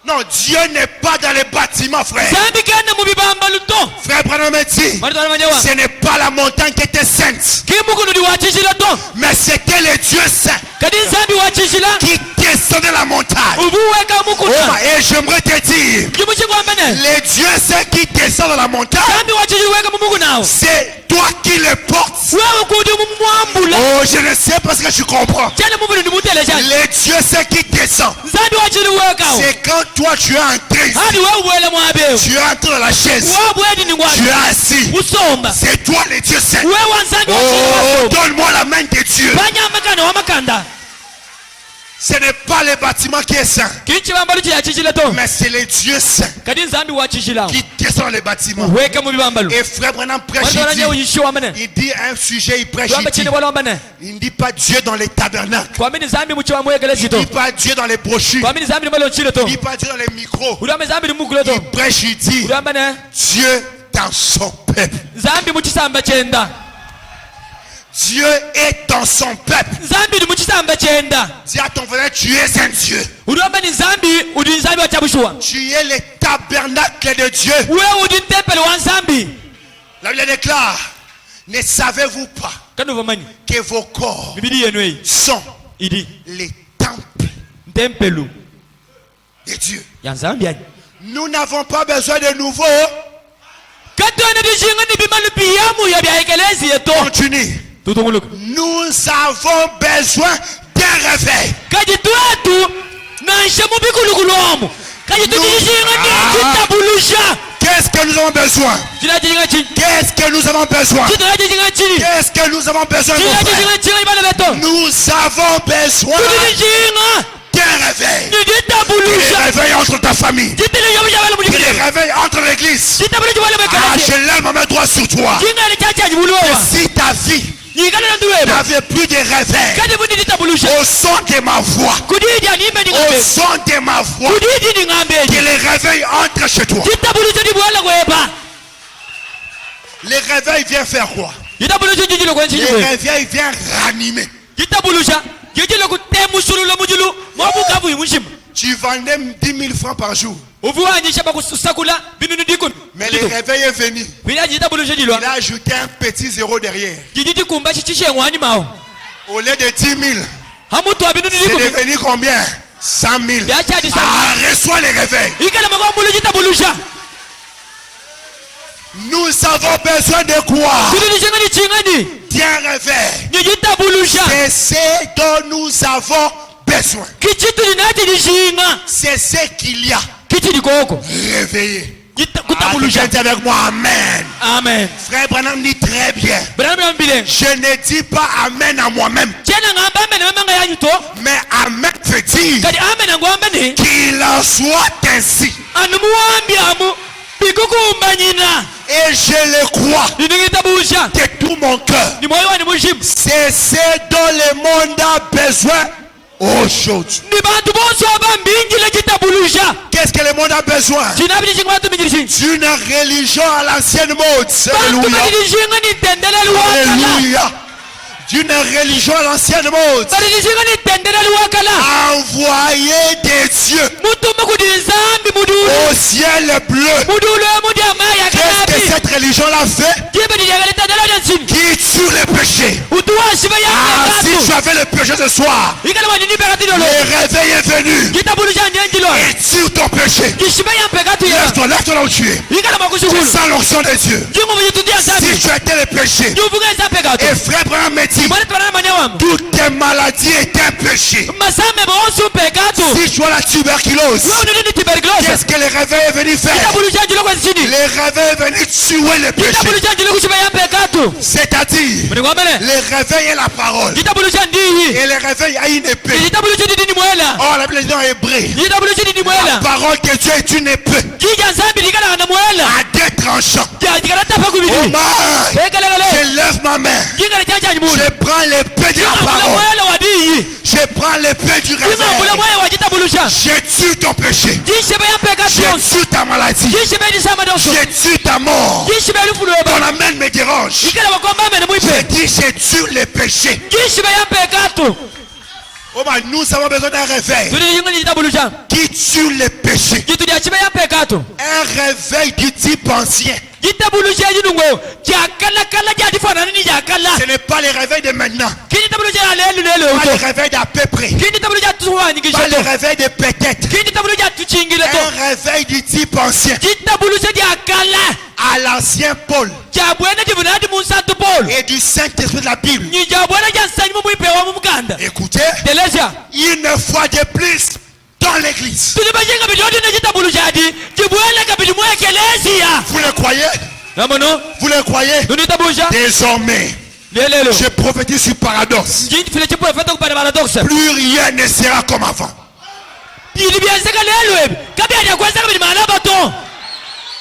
Non, Dieu n'est pas dans les bâtiments, frère. Frère Branham dit, ce n'est pas la montagne qui était sainte, mais c'était le Dieu saint qui descendait la montagne. Et j'aimerais te dire, le Dieu saint qui descend dans la montagne, c'est toi qui le portes. Oh, je ne sais pas ce que tu comprends. Le Dieu saint qui descend, c'est quand toi tu es entré ici, tu entres dans la chaise, tu es assis, c'est toi le Dieu saint. Oh, donne-moi la main de Dieu. Ce n'est pas le bâtiment qui est saint, mais c'est le Dieu saint qui descend dans les bâtiments. Et frère Branham prêche, il dit un sujet, il prêche, il ne dit pas Dieu dans les tabernacles, il ne dit pas Dieu dans les brochures, il ne dit pas Dieu dans les micros, il prêche, il dit Dieu dans son peuple. Dieu est dans son peuple. Dis à ton frère, tu es un Dieu. Tu es le tabernacle de Dieu. La Bible déclare, ne savez-vous pas que vos corps sont les temples de Dieu? Nous n'avons pas besoin de nouveau. Continue. Nous avons besoin d'un réveil. Qu'est-ce que nous avons besoin? Qu'est-ce que nous avons besoin? Qu'est-ce que nous avons besoin? Nous avons besoin d'un réveil. Un réveil entre ta famille. Un réveil entre l'église. Ah, je lève ma main droite sur toi. Et si ta vie n'avait plus de réveil, au son de ma voix, au son de ma voix, que le réveil entre chez toi. Le réveil vient faire quoi? Le réveil vient ranimer. Tu vendais 10 000 francs par jour, mais le réveil est venu. Il a ajouté un petit zéro derrière. Au lieu de 10 000, c'est devenu combien? 100 000. Ah, reçois le réveil. Nous avons besoin de quoi? D'un réveil. C'est ce dont nous avons besoin. C'est ce qu'il y a. Réveillé. Quelqu'un avec moi, amen. Amen. Frère Branham dit très bien. Je ne dis pas amen à moi-même, mais amen veut dire qu'il en soit ainsi. Et je le crois de tout mon cœur. C'est ce dont le monde a besoin aujourd'hui. ni bantu bonse abambingile chitabuluja Qu'est-ce que le monde a besoin? chinabili chingwatu mijirishi D'une religion à l'ancienne mode. bantu Alléluia. balilishinga nitendele luwakala Alléluia. D'une religion à l'ancienne mode. balilishinga nitendele luwakala Envoyé des dieux mutume kudi nzambi mudulu au ciel bleu. mudulu emudi amaya Qu'est-ce que kanabi cette religion-là fait? jibe dijagalitendeleo jansini Qui tue les péchés. utuwashibe Ah, si tu yambekatu avais le péché ce soir, ikala waninimbekatidolo le réveil est venu. chitabuluja njenjilo Et tue ton péché. gishibe yambekatu ya Lève-toi, lève-toi là où tu es. ikala makushukulu Sans l'onction de Dieu. jingumu jitudia Si nzambi tu étais le péché, juvuga nzambekatu et frère Branham me dit, mwana twana manya wamu toutes tes maladies étaient un péché. masame bonsu mpekatu Si tu as la tuberculose, wewe unini tuberculose qu'est-ce que le réveil est venu faire? chitabuluja njilo kwenzini Le réveil est venu tuer le péché. chitabuluja njilo kushibe yambekatu C'est-à-dire, mnikwamene le réveil est la parole. chitabuluja ndiyi Et le réveil a une épée. chitabuluja ndini mwela Oh, la Bible dit en hébreu, chitabuluja ndini mwela parole de Dieu est une épée jija nzambi likalanga na mwela à deux tranchants. jikalatafa Oh kubili my! ekalekale Je lève ma main. jingala chachanyi mulu Je prends l'épée de la jimambula parole. mwela wadiyi Je prends l'épée du jimambula réveil. mwela wa chitabuluja Je tue ton péché. jishibe yampekatu Je yonse tue ta maladie. jishibe lisamadoso Je tue ta mort. jishibe Ton lufulweba amène me dérange. ikala wakombamene Je mwipe dis, je tue les péchés. jishibe yampekatu Oh my, nous avons besoin d'un réveil tuliyingini chitabuluja qui tue les péchés. jitudia chibe yampekatu Un réveil du type ancien. chitabuluja jinungo jakalakala jadifanana ni jakala Ce n'est pas le réveil de maintenant. kichitabuluja alelulele Pas uto le réveil d'à peu près. kichitabuluja Pas le tuwanyigishato réveil de peut-être. kichitabuluja tuchingile to Un réveil du type ancien. chitabuluja jakala À l'ancien Paul jabwene jivunadi munsatu polo et du Saint-Esprit de la Bible. ni jabwene jansanyi mumwipewa mumukanda Écoutez, telesha une fois de plus dans l'église. tulibajenga bidodi ne chitabuluja adi jibwele kabidi mwekelesia Vous le croyez? namono Vous le croyez? nunitabuluja Désormais, lelelo je prophétise sur paradoxe. njifile chiprofeta kupata paradoxe Plus rien ne sera comme avant. bili byenseka lelo ebi kabyajakweza kabidi malabato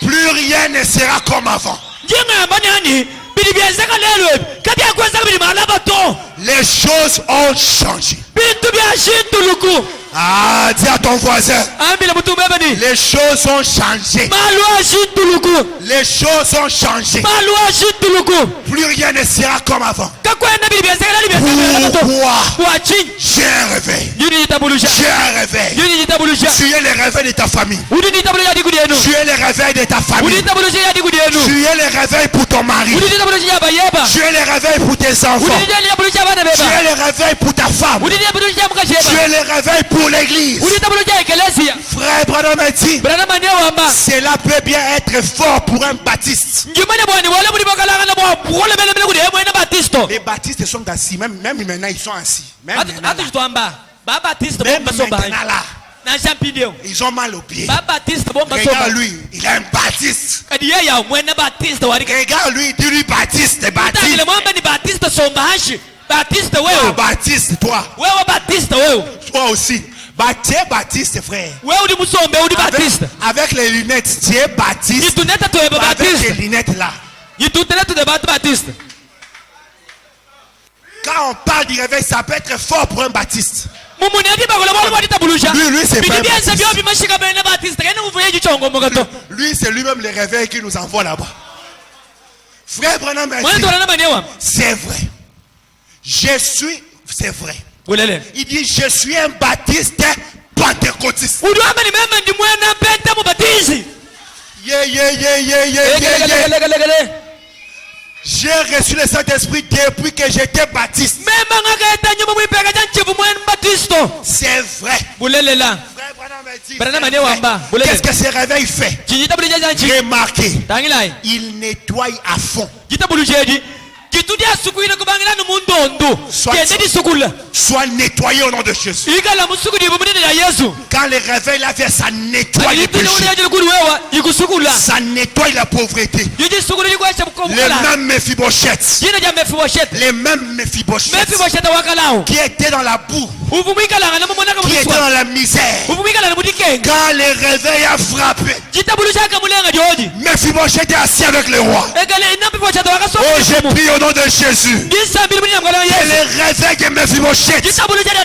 Plus rien ne sera comme avant. njengamba nani bili byenseka lelo ebi kabyakweza kabidi malabato Les choses ont changé. bintu byashintuluku Ah, dis à ton voisin, ambile mutumbebani les choses ont changé. malu ashintuluku Les choses ont changé. malu ashintuluku Plus rien ne sera comme avant. kakwenda bili byenseka lali byenseka Pourquoi? wachi J'ai un réveil. yuni chitabuluja J'ai un réveil. yuni chitabuluja Tu es le réveil de ta famille. udi chitabuluja digudi yenu Tu es le réveil de ta udi famille. chitabuluja ya digudi yenu Tu es le réveil pour ton mari. udi chitabuluja ya bayeba Tu es le réveil pour tes udi enfants. chitabuluja bana Tu beba es le réveil pour ta femme. udi chitabuluja Tu mukasheba es le réveil pour l'église. udi chitabuluja ekelesia Frère Branham a dit, brana mane wamba cela peut bien être fort pour un baptiste. njimane bwani wala budi bakalanga na bwa bwole mele mele kudi emwe na batisto Les baptistes sont assis. Même maintenant, ils sont assis. Même maintenant, atu chitwamba ba batisto même bomba so maintenant, ba là, na champideo ils ont mal aux pieds. ba batisto bomba so Regarde ba lui, il est un baptiste. kadi yeye amwe na batisto wari Regarde lui, dis-lui baptiste, takile baptiste. mwamba ni batisto somba hashi batisto Toi, wewe baptiste, toi. wewe batisto wewe Toi aussi. Tu es baptiste, frère. wewe udi musombe udi batisto Avec les lunettes, tu es baptiste. yituneta to eba Avec batisto les lunettes là. yitutela to de batisto Quand on parle du réveil, ça peut être fort pour un baptiste. mumuni adi bakola bwala bwadi tabuluja Lui, c'est pas un bidi byense baptiste. byo bimashika bene batisto kene muvuye gichongo mugato Lui, c'est lui-même le réveil qui nous envoie là-bas. Frère Branham a mwana dit, tolana manewa c'est vrai. C'est vrai. ulele Il dit, je suis un baptiste pentecôtiste. udi wamba ni meme ndi mwena pente mubatizi Yeah. legele J'ai reçu le Saint-Esprit depuis que j'étais baptiste. mema ngakaeta nyuma mwipeka chanchivu mwenu batisto C'est vrai. bulelela Frère Branham a dit, Branham c'est a dit, vrai. Wamba, vous l'avez. Qu'est-ce que ce réveil fait? chichitabulija chanchi Remarquez, tangilai il nettoie à fond. chitabulujeji chitudi asukuile kubangila nu mundondo Soit- kende disukula Sois nettoyé au nom de Jésus. ikala musuku dibu munene ya yesu Quand le réveil là vient, ça nettoie les alitine péchés. uliajili kuli wewa ikusukula Ça nettoie la pauvreté. yijisukula likwesha Les bukobukala mêmes Mephibosheth. jina ja mefiboshete Les mêmes Mephibosheth. mefiboshete wakalao Qui étaient dans la boue. uvu mwikalanga namumonaka Qui étaient mutiswa dans la misère. uvu mwikalanga mutikenga Quand le réveil a frappé. chitabulushaka mulenga joji Mephibosheth est assis avec le roi. egale inapiboshete Oh, j'ai wakasomu pris au nom de Jésus. disambili munina mukala Que yesu le réveil de Mephibosheth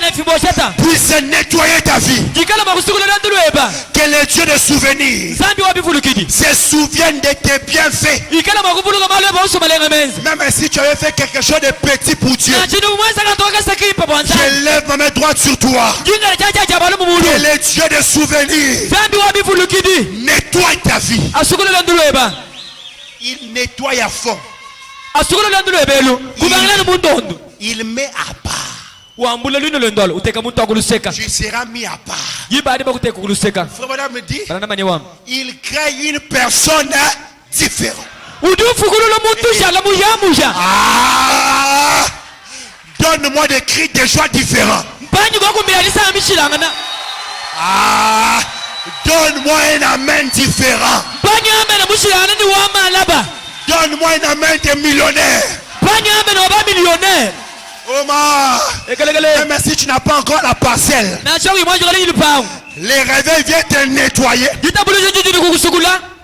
Mephibosheth puisse nettoyer ta vie. Que le Dieu de souvenirs se souvienne de tes bienfaits. Même si tu avais fait quelque chose de petit pour Dieu, je lève ma main droite sur toi. Que le Dieu de souvenirs nettoie ta vie. Il nettoie à fond. Il met à part. Tu seras mis à part. Frère Madame me dit, il crée une personne différente. Ah, donne-moi des cris de joie différents. Ah, donne-moi un amen différent. Donne-moi un amen de millionnaire. Oh même si tu n'as pas encore la parcelle, les réveils viennent te nettoyer,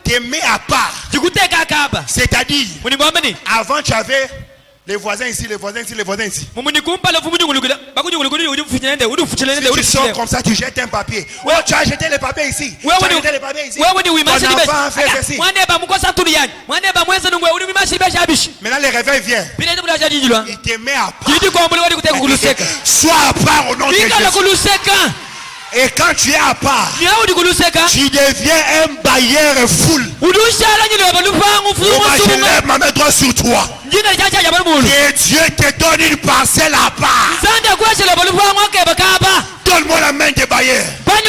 te met à part. C'est-à-dire, avant tu avais les voisins ici, les voisins ici, les voisins ici. Tu sors comme ça, tu jettes un papier. Oh, tu as jeté les papiers ici. Tu as jeté les papiers ici. Ton enfant fait ceci. Maintenant les réveils viennent. Il te met à part. Sois à part au nom de Jésus. Et quand tu es à part, tu deviens un bailleur full. Je lève ma main droite sur toi. Que Dieu te donne une parcelle à part. Donne-moi la main des bailleurs. Mets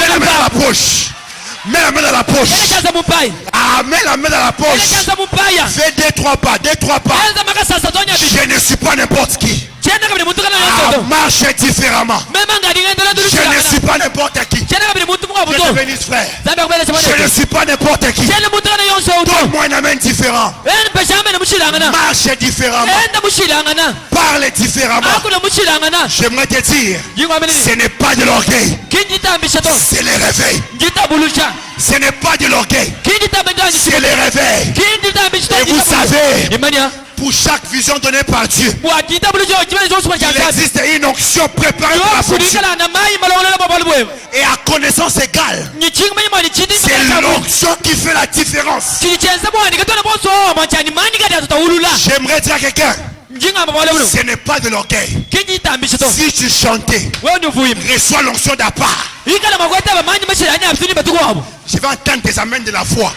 la main dans la poche. Mets la main dans la poche. Mets la main dans la poche. Fais 2-3 pas. Je ne suis pas n'importe qui. Marche différemment. Je ne suis pas n'importe qui. Je te bénisse, frère. Je ne suis pas n'importe qui. Donne-moi un amen différent. Marche différemment. Parle différemment. J'aimerais te dire, ce n'est pas de l'orgueil, c'est le réveil. Ce n'est pas de l'orgueil, c'est le réveil. Et vous savez, pour chaque vision donnée par Dieu, il existe une onction préparée pour la fonction. Et à connaissance égale, c'est l'onction qui fait la différence. J'aimerais dire à quelqu'un, ce n'est pas de l'orgueil. Si tu chantais, reçois l'onction d'Appa. Je vais entendre des amens de la foi.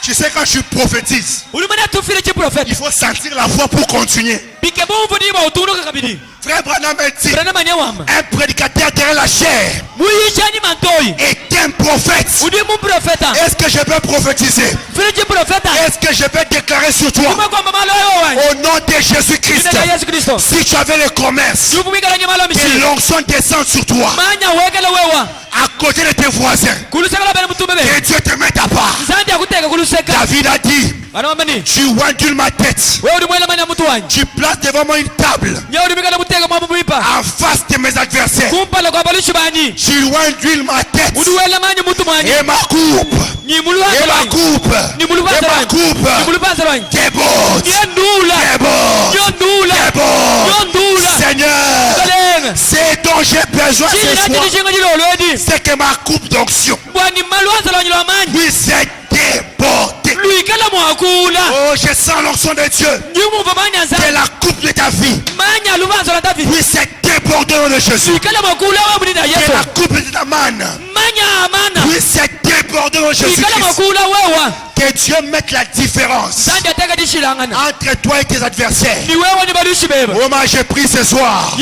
Tu sais, quand je prophétise, il faut sentir la foi pour continuer. Frère Branham dit, un prédicateur derrière la chair est un prophète. Est-ce que je peux prophétiser? Est-ce que je peux déclarer sur toi, au nom de Jésus-Christ, si tu avais le commerce, que l'onction descend sur toi, à côté de tes voisins, que Dieu te mette à part. David a dit, tu ondules ma tête, tu places devant moi une table en face de mes adversaires. Tu ondules ma tête et ma coupe, et ma coupe, et ma coupe déborde, déborde. Seigneur, c'est dont j'ai besoin ce soir, c'est que ma coupe d'onction puisse être débordée. Oh, je sens l'onction de Dieu. Que la coupe de ta vie puisse être débordée au nom de Jésus. Que la coupe de ta manne puisse être débordée au nom de Jésus. Que Dieu mette la différence entre toi et tes adversaires. Oh, moi je prie ce soir,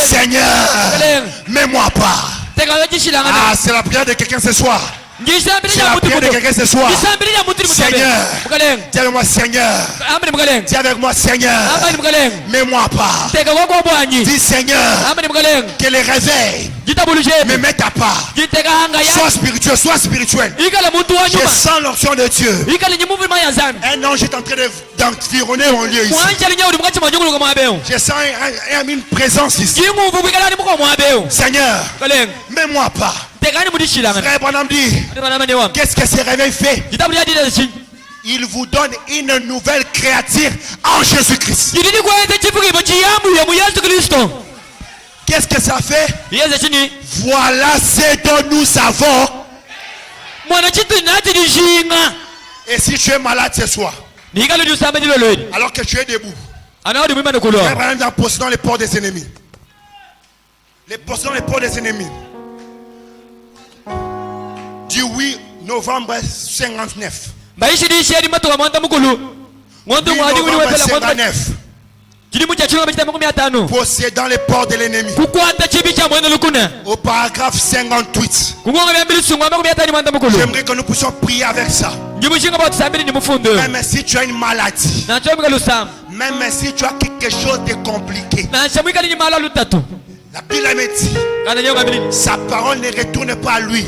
Seigneur, mets-moi pas. Ah, c'est la prière de quelqu'un ce soir. C'est la prière de quelqu'un ce soir. Seigneur, dis avec moi, Seigneur. Dis avec moi, Seigneur. Mets-moi pas. Dis, Seigneur, que les réveils me mettent à part. Sois spirituel, sois spirituel. Je sens l'onction de Dieu. Un ange est en train d'environner mon lieu ici. Je sens une présence ici. Seigneur, mets-moi pas. Frère Branham dit, qu'est-ce que ces réveils fait? il vous donne une nouvelle créature en Jésus-Christ. Yidini kwete chifukibo chiyamu ya mu Yesu Kristo. Qu'est-ce que ça fait? Yeze chini. Voilà ce dont nous savons. Mwana chitu nati dishinga. Et si tu es malade ce soir, Nikalo dusamba dilo lweni. alors que tu es debout, Anaodi mwima nekulo. Abraham est possédant les portes des ennemis. Les possédant les portes des ennemis. Du 8 novembre 59. Baishi di shedi matoka mwanda mukulu. 8 Mwanda mwadi uli novembre wepela mwanda. 59. Chidi mucha chunga mchita makumi atano. Possédant les portes de l'ennemi. Kukwata chibi cha mwenda lukuna. Au paragraphe 58. Kungonga mbili sungwa makumi atano mwanda mukulu. J'aimerais que nous puissions prier avec ça. Njimushinga batu sabili ni mufundo. Même si tu as une maladie, Na chomika lusam. même si tu as quelque chose de compliqué, Na shamwika ni mala lutatu. la Bible me dit, Kana nyonga mbili. sa parole ne retourne pas à lui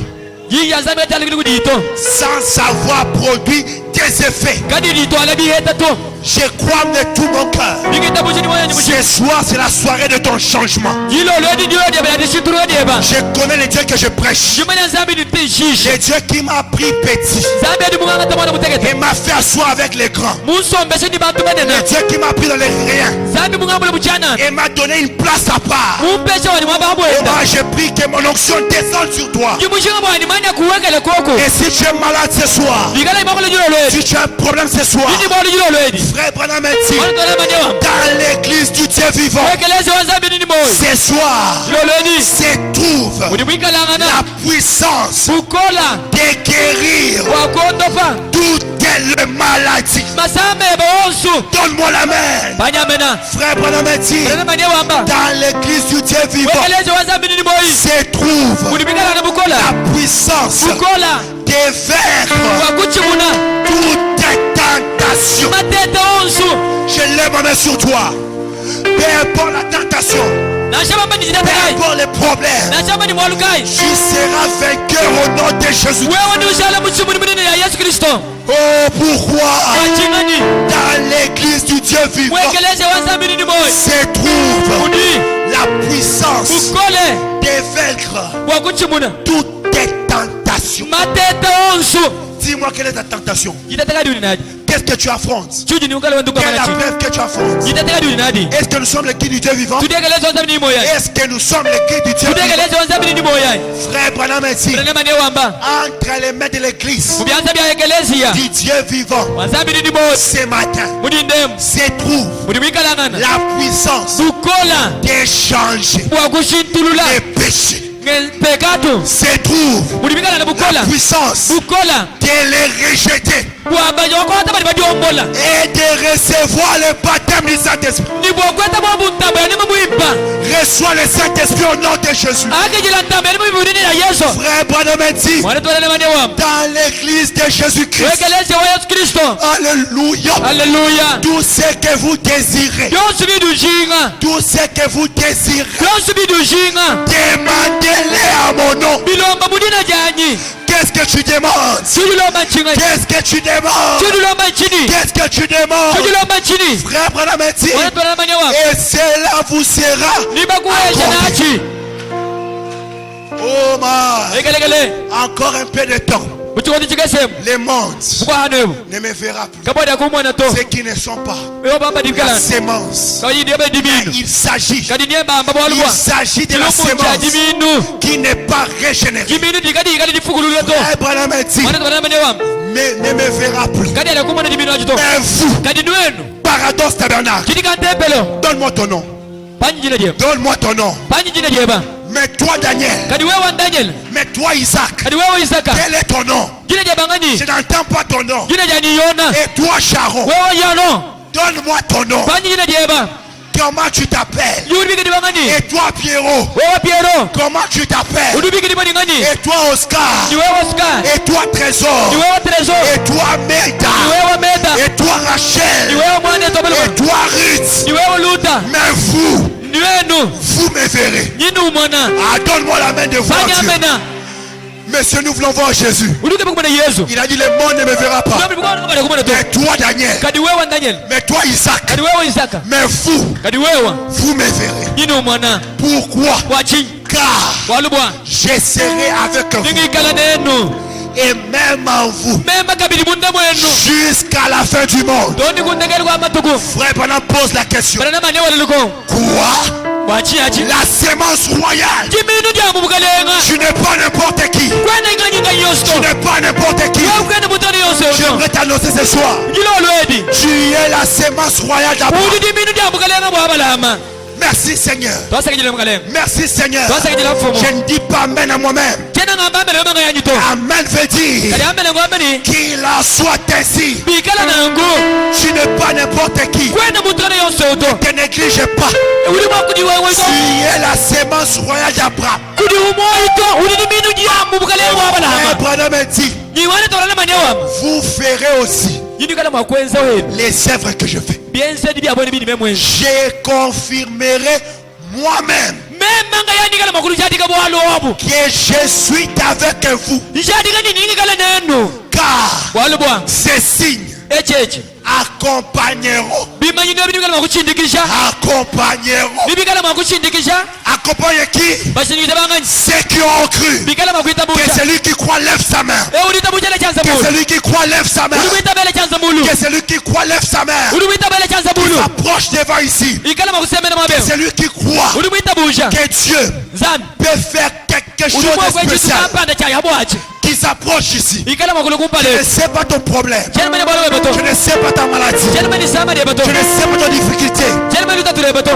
Yiya zambe tali kuli kudito. sans avoir produit des effets. Kadi dito ala di heta to. Je crois de tout mon cœur. Nikita bushini moya nyimushi. Ce soir, c'est la soirée de ton changement. Yilo lodi diyo diya bela dishituru diya. Je connais le Dieu que je prêche. Jumanya zambi ni tishishi. Le Dieu qui m'a pris petit Zambi adi munganga tamwana mutegete. et m'a fait asseoir avec les grands. Musombe shini bantu benena. Le Dieu qui m'a pris dans les riens Zambi munganga mule buchana. et m'a donné une place à part. Mumpesha wani mwamba habu Et enda. moi, je prie que mon onction descende sur toi. Jimushinga mwani manya kuwekele koko. Et si tu es malade ce soir, Nikala imakole jilo lwedi. si tu as un problème ce soir, Nini mwali jilo lwedi. frère Branham dit, Mwani tole manyewa. dans l'église du Dieu vivant, Wekeleze wa zambi nini moyo. ce soir, Jilo ledi. se trouve Muni mwika langana. la puissance Bukola. de guérir Wakondofa. toutes les maladies. Masame bonsu. Donne-moi la main. Banyamena. Frère Branham dit, Rene manyewa amba. dans l'église du Dieu vivant, Wekeleze wa zambi nini moyo. se trouve Muni mwika langana bukola. la puissance Bukola. de vaincre Wakuchimuna. toutes tes tentations. Matete onsu. Je lève ma main sur toi. Peu importe la tentation, Nashaba mani peu jidatakai. importe les problèmes, Nashaba ni mwalukai. tu seras vainqueur au nom de Jésus. Wewe ni ushala mchumuni munene ya Yesu Kristo. Oh, pourquoi Wachingani. dans l'église du Dieu vivant Wekeleze wa zambi nini moyo. se trouve Muni. la puissance Bukole. de vaincre Wakuchimuna. toutes tes tentations. Matete onsu. Dis-moi quelle est ta tentation. Jitataka duni nadi. Qu'est-ce que tu affrontes? Chuji ni ungala wanduka Quelle est la manachi. preuve que tu affrontes? Jitataka duni nadi. Est-ce que nous sommes les guides du Dieu vivant? Tudekeleze wa zambi nini moyo. Est-ce que nous sommes les guides du Dieu vivant? Tudekeleze wa zambi nini moyo. Frère Branham dit, Rene manyewa amba. entre les mains de l'église Mubianza bya ekelezia. du Dieu vivant, Wa zambi nini moyo. ce matin Muni ndemu. se trouve Muni mwika langana. la puissance Bukola. d'échanger Wakushintulula. les péchés. Pekato. Se trouve Muni mwika langana la bukola. puissance Bukola. de les rejeter Bwabanya wakwata bali badyombola. et de recevoir le baptême du Saint-Esprit. Nibwokwata bwabuntambo yani mubwimba. Reçois le Saint-Esprit au nom de Jésus. Akejila ntambo yani mubibulini ya Yesu. Frère Branham dit, Mwana twalele manyewa. dans l'église de Jésus-Christ, Wekeleze wa Yesu Kristo. alléluia, Haleluya. tout ce que vous désirez, Byonsi bidushinga. tout ce que vous désirez, Byonsi bidushinga. demandez-les à mon nom. Bilomba mudina janyi. Qu'est-ce que tu demandes? Chudilomba nchinga. Qu'est-ce que tu demandes? Chudilomba nchini. Qu'est-ce que tu demandes? Chudilomba nchini. Frère Branham dit, Mwana twalele manyewa. et cela vous sera Nibakuwesha nachi. oh my, Lekelekele. encore un peu de temps. Muchikondi chikesemu. Le monde Kwa hanebu. ne me verra plus. Kaboda kumwana to. Ceux qui ne sont pas Eyo bamba la dikala. sémence. Kawidi ebe diminu. Il s'agit Kadi niemba amba il bwalwa. s'agit de la Kilumu cha sémence diminu. qui n'est pas régénérée. Diminu dikadi ikadi difugululwe to. Frère Branham dit, Mwana twalele manyewa. mais ne me verra plus. Kadi ala kumwana diminu achito. Mais vous, Kadi nwenu. Paradoxe Tabernacle, Chidika ntepelo. donne-moi ton nom. Panyi jina jeba. Donne-moi ton nom. Panyi jina jeba. Mais toi, Daniel, Kadi wewe Daniel. mais toi, Isaac, Kadi wewe Isaka. quel est ton nom? Jina jeba ngani. Je n'entends pas ton nom. Jina jani yona. Et toi, Sharon, Wewe yano. donne-moi ton nom. Panyi jina jeba. Comment tu t'appelles? Yuri bigi ngani. Et toi, Pierrot, Wewe Piero. comment tu t'appelles? Udu bigi ngani. Et toi, Oscar, Ni wewe Oscar. et toi, Trésor, Ni wewe Trésor. et toi, Meda, Ni wewe Meda. et toi, Ni Rachel, wewe mwana tobelo. et toi, Ruth. Ni wewe Luta. Mais vous, Ni wenu. vous me verrez. Nyinu mwana. Ah, donne-moi la main de voir Fanya Dieu. mena. Monsieur, nous voulons voir Jésus. Uduke bukumana Yesu. Il a dit, le monde ne me verra pas. Ngambi bukumana kumana kumana to. Mais toi, Daniel, Kadi wewe Daniel. mais toi, Isaac, Kadi wewe Isaka. mais vous, Kadi wewe. vous me verrez. Nyinu mwana. Pourquoi? Wachi. Car Walubwa. je serai avec vous. Ningi kala nenu. et même en vous memba kabiri munda mwenu jusqu'à la fin du monde. doni kundegeri kwa matuku Frère Branham pose la question. bana mane waluko Quoi? wachi achi La sémence royale. kiminu dia mubukalenga Tu n'es pas n'importe qui. kwena nganyinga Tu yosto n'es pas n'importe qui. kwena mutani yose J'aimerais t'annoncer ce soir. ngilo lwedi Tu es la sémence royale d'Abraham. udi diminu dia mubukalenga bwabalama Merci Seigneur. twasakijile mukalenga Merci Seigneur. twasakijile mfumo Je ne dis pas amen à moi-même. tena ngamba mbele manga yanyito Amen veut dire kali ambele ngamba ni qu'il en soit ainsi. bikala nangu Tu n'es pas n'importe qui. kwena mutani yose uto Ne néglige pas. uli mwakudi wewe Tu es la sémence royale d'Abraham. kudi umoito uli diminu dia mubukalenga Frère bwabalama Branham a dit, niwane tolana manyewa vous ferez aussi yindi kala mwakwenza wenu les œuvres que je fais. byense di byabone bini memwenzi Je confirmerai moi-même memanga yandikala makulu chatika bwalo obu que je suis avec vous. ichatika nini kala nenu Car bwalo bwanga ces signes echechi accompagneront. bimanyino bini kala makuchindikisha Accompagneront. bibikala makuchindikisha Accompagne qui? bashindikisha banganyi Ceux qui ont cru. bikala makuita Que bucha celui qui croit lève sa main. ulita bucha le chanza Que bulu celui qui croit lève sa main. ulikuita bele chanza bulu Que celui qui croit lève sa main. ulikuita bele chanza bulu S'approche devant ici. ikala makusemena Que mabeo celui qui croit ulikuita bucha que Dieu zambi peut faire quelque chose ulimwa de kwechitu spécial kapanda cha yabwachi qui s'approche ici. ikala makulu Je kumpale ne sais pas ton problème. chelmane bwalo Je beto ne sais pas ta maladie. chelmane sama de beto Je ne sais pas ton difficulté. chelmane utatule beto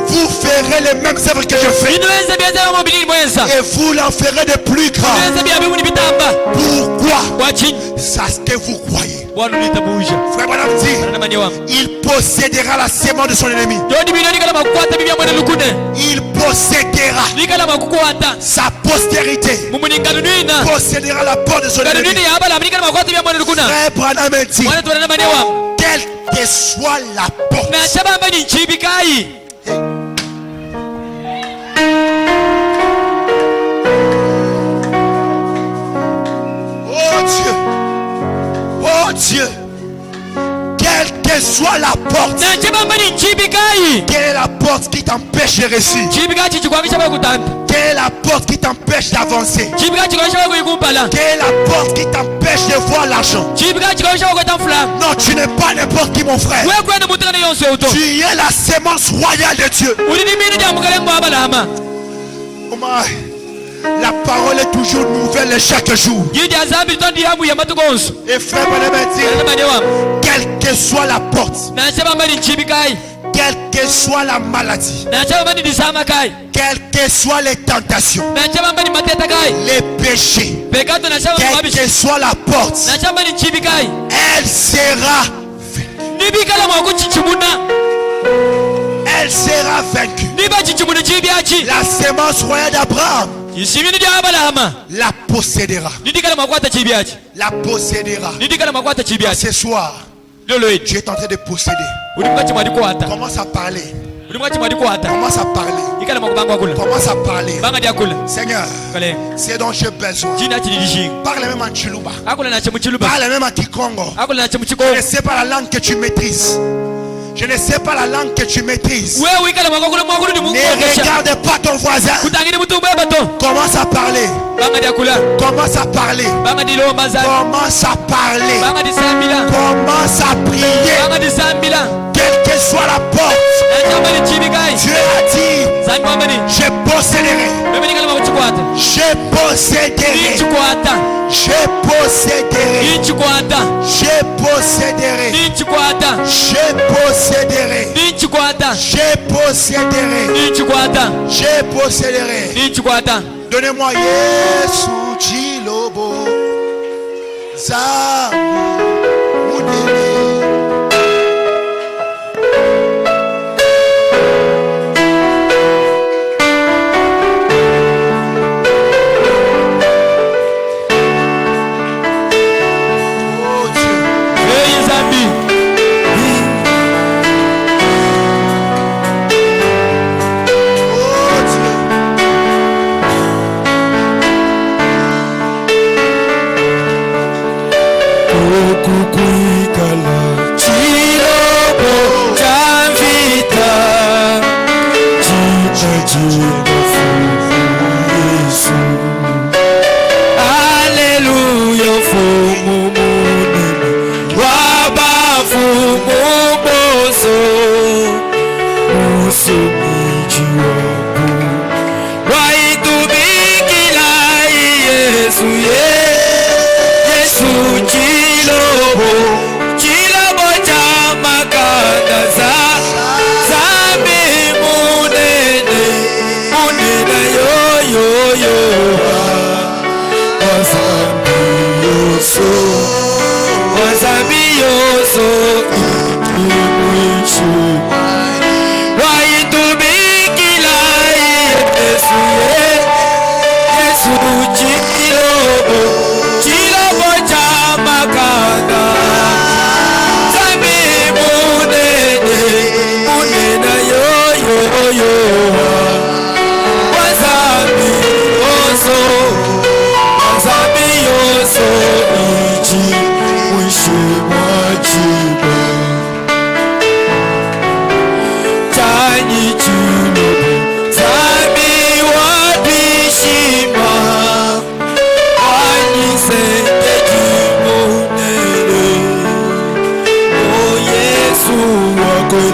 Vous ferez les mêmes œuvres que je fais. inwenze byeza mobili mwenza Et vous l'en ferez de plus grand. inwenze byabimuni bitamba Pourquoi? wachi C'est ce que vous croyez. bwalo lita bucha Frère Branham dit, na manyewa il possédera la sémence de son ennemi. yoni bino nikala makukwata bibya mwene lukune Il possédera nikala makukwata sa postérité. mumuningano nina Possédera la porte de son ngano ennemi. nini yabala nikala makukwata bibya mwene lukuna Frère Branham dit, mwana twana na manyewa quelle que soit la porte. na chabamba ni nchibikai Oh Dieu. Oh Dieu. Quelle que soit la porte. na chabamba ni nchibikai Quelle est la porte qui t'empêche de réussir? nchibikai chichikwangisha bakutanda Quelle est la porte qui t'empêche d'avancer? nchibikai chikwangisha bakuyikumpala Quelle est la porte qui t'empêche de voir l'argent? nchibikai chikwangisha bakweta mfulamu Non, tu n'es pas n'importe qui, mon frère. wewe kwenda mutakana yonse uto Tu es la sémence royale de Dieu. uli ni minu dia mukalengo abalama Oh my. La parole est toujours nouvelle chaque jour. yidi azambi tondi yamu ya matukonso Et frère Branham dit, na manyewa quelle que soit la porte, na chabamba ni nchibikai quelle que soit la maladie, na chabamba ni disama kai quelles que soient les tentations, na chabamba ni mateta kai les péchés, pekato na chabamba quelle mabishi que soit la porte, na chabamba ni nchibikai elle sera, nibikala mwakuchichimuna elle sera vaincue. niba chichimuna chibyachi La sémence royale d'Abraham isimini dia abalama la possédera. nidikala makwata chibyachi La possédera. nidikala makwata chibyachi Ce soir, lolo eti tu es en train de posséder. uli mwachi mwadi kwata Commence à parler. uli mwachi mwadi kwata Commence à parler. ikala makubanga kula Commence à parler. banga dia kula Seigneur, kale c'est dont j'ai besoin. jina chidijing Parle même en Chiluba. akula na chemuchiluba Parle même en Kikongo. akula na Je ne chemuchiko sais pas la langue que tu maîtrises. Je ne sais pas la langue que tu maîtrises. wewe ikala mwakula mwakulu ni mungu Ne wakesha regarde pas ton voisin. kutangini mutu beba to Commence à parler. banga dia kula Commence à parler. banga di lomba za Commence à parler. banga di sambila Commence à prier. banga di sambila Quelle que soit la porte, na chamba ni chibikai Dieu a dit, zambi kwamba ni je posséderai. mimi nikala makuchikwata Je posséderai. nichikwata Je posséderai. nichikwata Je posséderai. nichikwata Je posséderai. nichikwata Je posséderai. nichikwata Je posséderai. nichikwata Donnez-moi Yesu Chilobo. Zamu Munene. Oh Dieu. Hey zambi Oh Dieu. Oku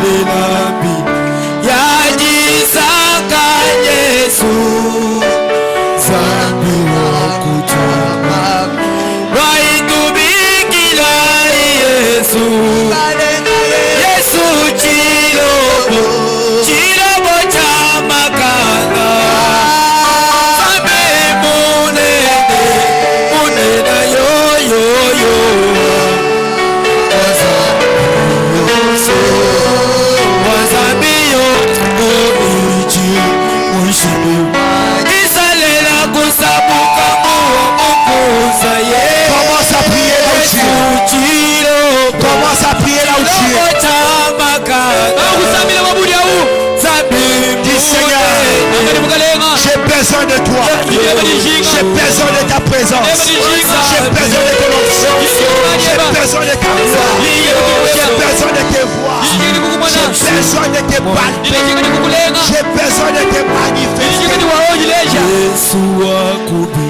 Lelambi Yajisaka Yesu Zambi wakutama Waitubikila Yesu Yesu chilobo Chilobo chamakana Same munene Munena yo yo yo Wazambiyo Oichi Mushimi Isalela kusabuka Mukuza ye Commence à prier là où tu es. Commence à prier là où tu es. Dis Seigneur, j'ai besoin de toi. J'ai besoin de ta présence. J'ai besoin de ton onction. J'ai besoin de ta voix. J'ai besoin de tes voix. J'ai besoin de tes balles. J'ai besoin de tes manifestations.